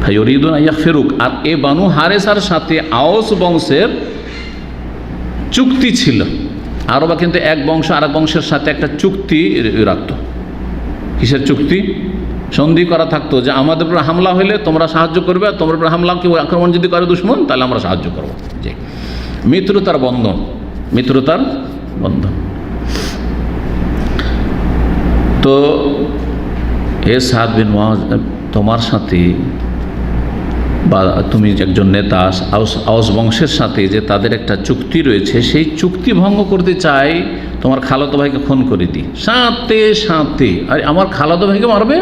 ফায়ুরিদুন আইয়াগফিরুক, আর এ বানু হারেসার সাথে আওস বংশের চুক্তি ছিল। আরবা কিন্তু এক বংশ আর এক বংশের সাথে একটা চুক্তি রাখত। কিসের চুক্তি? সন্ধি করা থাকতো যে আমাদের উপর হামলা হলে তোমরা সাহায্য করবে, আর তোমার উপর হামলা কেউ আক্রমণ যদি করে দুশমন, তাহলে আমরা সাহায্য করবো। যে মিত্রতার বন্ধন, মিত্রতার বন্ধন। তো এ সাদ বিন মুআজ, তোমার সাথে বা তুমি একজন নেতা আওস বংশের সাথে যে তাদের একটা চুক্তি রয়েছে, সেই চুক্তি ভঙ্গ করতে চাই, তোমার খালাতো ভাইকে খুন করে দিই। সাথে সাথে আরে আমার খালাতো ভাইকে মারবে,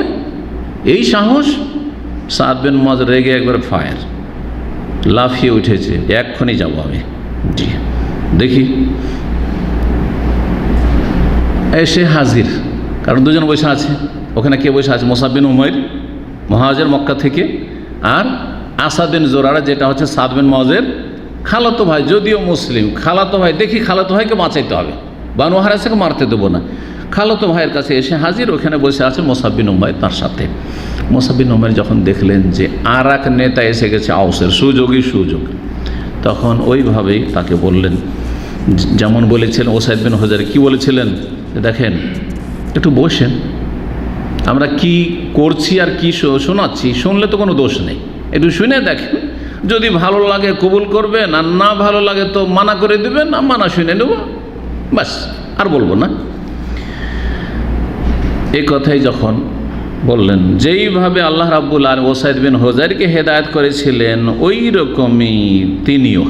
এই সাহস! সাদ বিন মুআজ রেগে একবার ফায়ার, লাফিয়ে উঠেছে, এক্ষুনি যাবো আমি। জি, দেখি। এসে হাজির, কারণ দুজন বসে আছে ওখানে। কে বসে আছে? মুসাব বিন উমাইর, মুহাজির মক্কা থেকে, আর আসাদ বিন জোরারা, যেটা হচ্ছে সাদ বিন মুআজের খালাতো ভাই, যদিও মুসলিম খালাতো ভাই। দেখি খালাতো ভাইকে বাঁচাইতে হবে, বানু হারেসাকে মারতে দেবো না। খালাতো ভাইয়ের কাছে এসে হাজির, ওখানে বসে আছে মুসাব বিন উমাইর তার সাথে। মুসাব বিন উমাইর যখন দেখলেন যে আর এক নেতা এসে গেছে আওসের, সুযোগ, তখন ওইভাবেই তাকে বললেন, যেমন বলেছিলেন ওসাইদ বিন হুজাইর। কি বলেছিলেন? দেখেন, একটু বসেন, আমরা কি করছি আর কি শোনাচ্ছি, শুনলে তো কোনো দোষ নেই, একটু শুনে দেখেন, যদি ভালো লাগে কবুল করবেন, আর না ভালো লাগে তো মানা করে দেবেন, মানা শুনে নেব, বাস, আর বলবো না। এই কথাই যখন বললেন, যেইভাবে আল্লাহ রাব্বুল আলামিন ওসাইদ বিন হুজাইরকে হেদায়েত করেছিলেন, ওই রকমই তিনিও,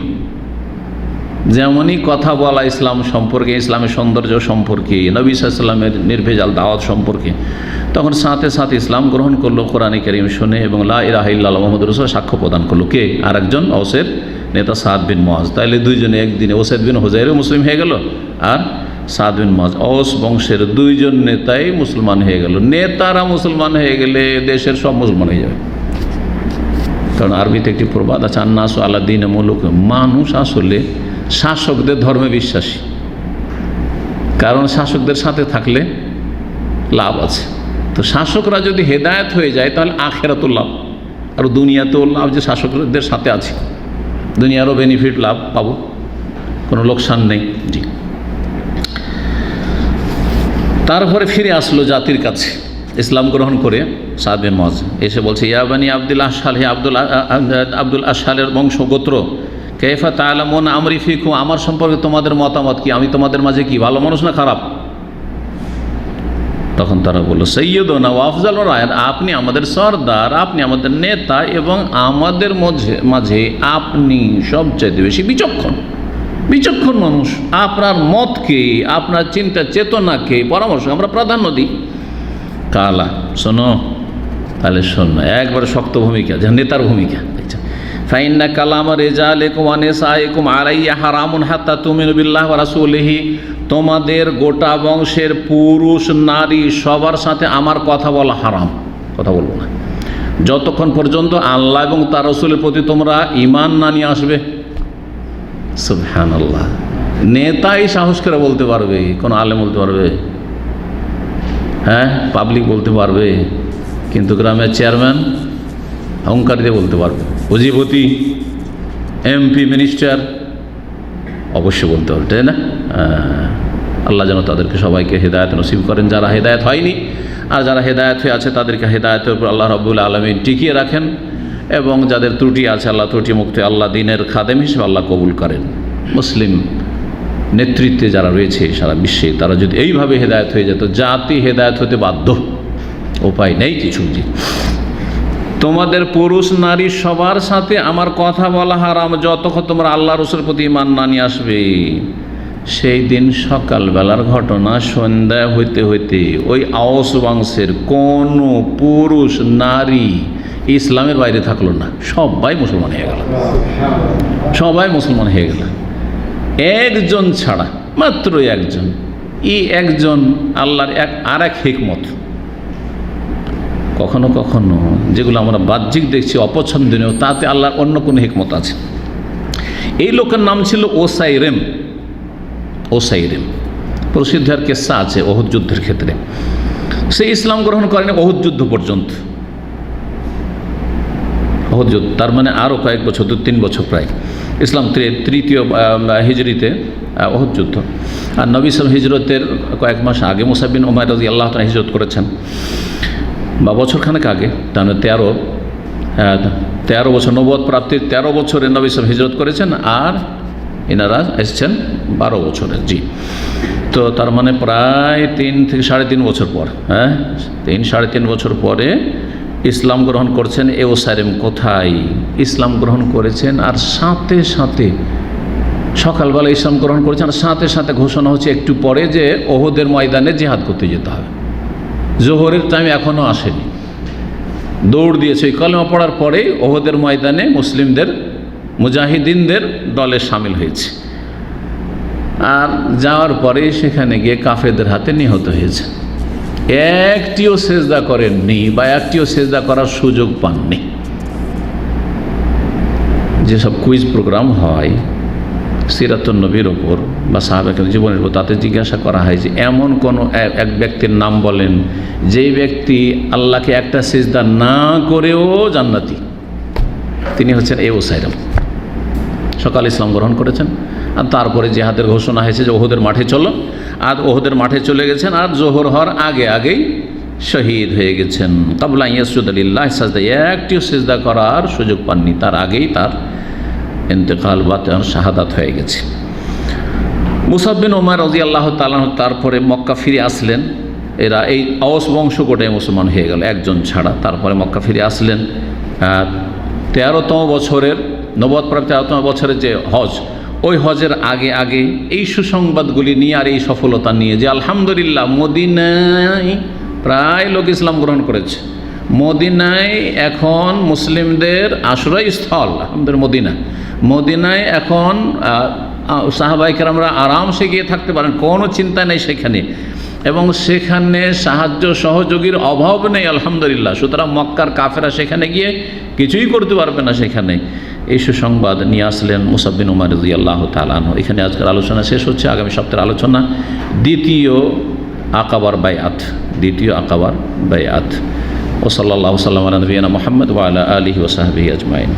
যেমনই কথা বলা ইসলাম সম্পর্কে, ইসলামের সৌন্দর্য সম্পর্কে, নবী সাল্লাল্লাহু আলাইহি ওয়াসাল্লামের নির্ভেজাল দাওয়াত সম্পর্কে, তখন সাথে সাথে ইসলাম গ্রহণ করলো, কোরআনে কারীম শুনে, এবং লা ইলাহা ইল্লাল্লাহ মুহাম্মাদুর রাসূলুল্লাহ সাক্ষ্য প্রদান করলো। কে? আর একজন আওসের নেতা সাদ বিন মুআজ। তাইলে দুইজনে একদিনে ওসাইদ বিন হুজাইরও মুসলিম হয়ে গেল, আর সাদ বিন মুআজ, আওস বংশের দুইজন নেতাই মুসলমান হয়ে গেল। নেতারা মুসলমান হয়ে গেলে দেশের সব মুসলমান হয়ে যাবে। কারণ আরবিতে একটি প্রবাদ আছে, আন্নাসু আলা দীনে মুলুক, মানুষ আসলে শাসকদের ধর্মে বিশ্বাসী, কারণ শাসকদের সাথে থাকলে লাভ আছে। তো শাসকরা যদি হেদায়েত হয়ে যায়, তাহলে আখিরাতেও লাভ, আর দুনিয়াতেও লাভ, যে শাসকদের সাথে আছে, দুনিয়ারও বেনিফিট, লাভ পাবো, কোনো লোকসান নেই। জি। তারপরে ফিরে আসলো জাতির কাছে ইসলাম গ্রহণ করে সাদ বিন মুআজ। এসে বলছে, ইয়া বানি আব্দুল আশহাল, হে আব্দুল আশহালের বংশগোত্র, কাইফা তা'লামুন আমরি ফিকুম, আমার সম্পর্কে তোমাদের মতামত কি, আমি তোমাদের মাঝে কি ভালো মানুষ না খারাপ? তখন তারা বলল, সাইয়্যিদুনা ওয়া আফজালুর রায়াত, আপনি আমাদের সরদার, আপনি আমাদের নেতা, এবং আমাদের মাঝে আপনি সবচাইতে বেশি বিচক্ষণ মানুষ। আপনার মতকে, আপনার চিন্তা চেতনাকে, পরামর্শ আমরা প্রাধান্য দিই। কালা, শোনো, তাহলে শোনো, একবার শক্ত ভূমিকা, যে নেতার ভূমিকা। ফাইন্না কালামা রিজালিকুম ওয়া নিসাইকুম আলাইয়া হারামুন হাত্তা তুমিনু বিল্লাহি ওয়া রাসূলিহি, তোমাদের গোটা বংশের পুরুষ নারী সবার সাথে আমার কথা বলা হারাম, কথা বলবো না, যতক্ষণ পর্যন্ত আল্লাহ এবং তার রাসূলের প্রতি তোমরা ঈমান না নিয়ে আসবে। সুবহানাল্লাহ। নেতাই সাহস করে বলতে পারবে, কোন আলেম বলতে পারবে? হ্যাঁ, পাবলিক বলতে পারবে, কিন্তু গ্রামের চেয়ারম্যান অহংকার দিয়ে বলতে পারবে, অধিপতি, এমপি, মিনিস্টার অবশ্যই বলতে পারবে, তাই না? আল্লাহ যেন তাদেরকে সবাইকে হেদায়েত নসিব করেন, যারা হেদায়েত হয়নি, আর যারা হেদায়েত হয়ে আছে তাদেরকে হেদায়েতের উপর আল্লাহ রাব্বুল আলামিন টিকিয়ে রাখেন, এবং যাদের ত্রুটি আছে আল্লাহ ত্রুটি মুক্ত, আল্লাহ দিনের খাদেম হিসেবে আল্লাহ কবুল করেন। মুসলিম নেতৃত্বে যারা রয়েছে সারা বিশ্বে, তারা যদি এইভাবে হেদায়েত হয়ে যেত, জাতি হেদায়েত হতে বাধ্য, উপায় নেই কিছু। জি, তোমাদের পুরুষ নারী সবার সাথে আমার কথা বলা হারাম যতক্ষণ তোমরা আল্লাহ রাসূলের প্রতি ঈমান না নিয়ে আসবে। সেই দিন সকালবেলার ঘটনা, সন্ধ্যা হইতে হইতে ওই আওস বংশের কোনো পুরুষ নারী ইসলামের বাইরে থাকলো না, সবাই মুসলমান হয়ে গেল, সবাই মুসলমান হয়ে গেল, একজন ছাড়া, মাত্র একজন। এই একজন আল্লাহর আর এক হিকমত, কখনো কখনো যেগুলো আমরা বাহ্যিক দেখছি অপছন্দনীয়, তাতে আল্লাহর অন্য কোনো হিকমত আছে। এই লোকের নাম ছিল ওসাইরেম। ওসাইরেম প্রসিদ্ধ আর কেসা আছে ওহুদ যুদ্ধের ক্ষেত্রে। সে ইসলাম গ্রহণ করেনি ওহুদ যুদ্ধ পর্যন্ত। ওহুদ যুদ্ধ তার মানে আরও কয়েক বছর, 2-3 বছর প্রায়, ইসলাম তৃতীয় হিজরিতে ওহুদ যুদ্ধ। আর নবী সাল্লাল্লাহু হিজরতের কয়েক মাস আগে মুসা বিন উমাইর রাদিয়াল্লাহু তাআলা হিজরত করেছেন, বা বছরখানেক আগে, তাহলে 13 বছর, নবুয়ত প্রাপ্তির 13 বছরে নবী সাল্লাল্লাহু হিজরত করেছেন, আর এনারা এসছেন 12 বছরে। জি, তো তার মানে প্রায় 3 থেকে 3.5 বছর পর, 3-3.5 বছর পরে ইসলাম গ্রহণ করছেন এ ওসাইরেম। কোথায় ইসলাম গ্রহণ করেছেন, আর সাথে সাথে সকালবেলা ইসলাম গ্রহণ করেছেন, আর সাথে সাথে ঘোষণা হচ্ছে একটু পরে যে ওহুদের ময়দানে জিহাদ করতে যেতে হবে। জোহরের টাইম এখনও আসেনি, দৌড় দিয়েছে ওই কলেমা পড়ার পরেই ওহুদের ময়দানে মুসলিমদের মুজাহিদিনদের দলে সামিল হয়েছে, আর যাওয়ার পরে সেখানে গিয়ে কাফেরদের হাতে নিহত হয়েছে। একটিও সেজদা করেননি, বা একটিও সেজদা করার সুযোগ পাননি। যেসব কুইজ প্রোগ্রাম হয় সিরাতুন নবীর ওপর বা সাহাবাদের জীবনের উপর, তাতে জিজ্ঞাসা করা হয় যে এমন কোনো এক ব্যক্তির নাম বলেন যেই ব্যক্তি আল্লাহকে একটা সিজদা না করেও জান্নাতি। তিনি হচ্ছেন এ ওসাইরেম। সকাল ইসলাম গ্রহণ করেছেন, আর তারপরে জিহাদের ঘোষণা হয়েছে যে ওহুদের মাঠে চলো, আর ওহুদের মাঠে চলে গেছেন, আর জোহর হওয়ার আগেই শহীদ হয়ে গেছেন। কাবলা ইয়াসজুদা লিল্লাহি সাজদা, একটিও সিজদা করার সুযোগ পাননি, তার আগেই তার ইন্তেকাল বা তার শাহাদাত হয়ে গেছে। মুসাব বিন উমাইর রাদিয়াল্লাহু তাআলা তারপরে মক্কা ফিরে আসলেন। এরা এই আওস বংশ গোটাই মুসলমান হয়ে গেল একজন ছাড়া। তারপরে মক্কা ফিরে আসলেন 13তম বছরের, নবুয়ত প্রাপ্তির 13তম বছরের যে হজ, ওই হজের আগে এই সুসংবাদগুলি নিয়ে আর এই সফলতা নিয়ে যে আলহামদুলিল্লাহ মদিনায় প্রায় লোক ইসলাম গ্রহণ করেছে, মদিনায় এখন মুসলিমদের আশ্রয়স্থল, আমাদের মদিনায় এখন সাহাবায়ে কেরামরা আরামসে গিয়ে থাকতে পারেন, কোনো চিন্তা নেই সেখানে, এবং সেখানে সাহায্য সহযোগীর অভাব নেই আলহামদুলিল্লাহ। সুতরাং মক্কার কাফেরা সেখানে গিয়ে কিছুই করতে পারবে না সেখানে। এই সুসংবাদ নিয়ে আসলেন মুসাব বিন উমাইর রাদিয়াল্লাহু তাআলা আনহু। এখানে আজকের আলোচনা শেষ হচ্ছে। আগামী সপ্তাহের আলোচনা দ্বিতীয় আকাবার বায়াত। ও সাল্লাল্লাহু সাল্লাম আলা নবিয়িনা মুহাম্মদ ওয়া আলা আলিহি ওয়া সাহবিহি আজমাইন।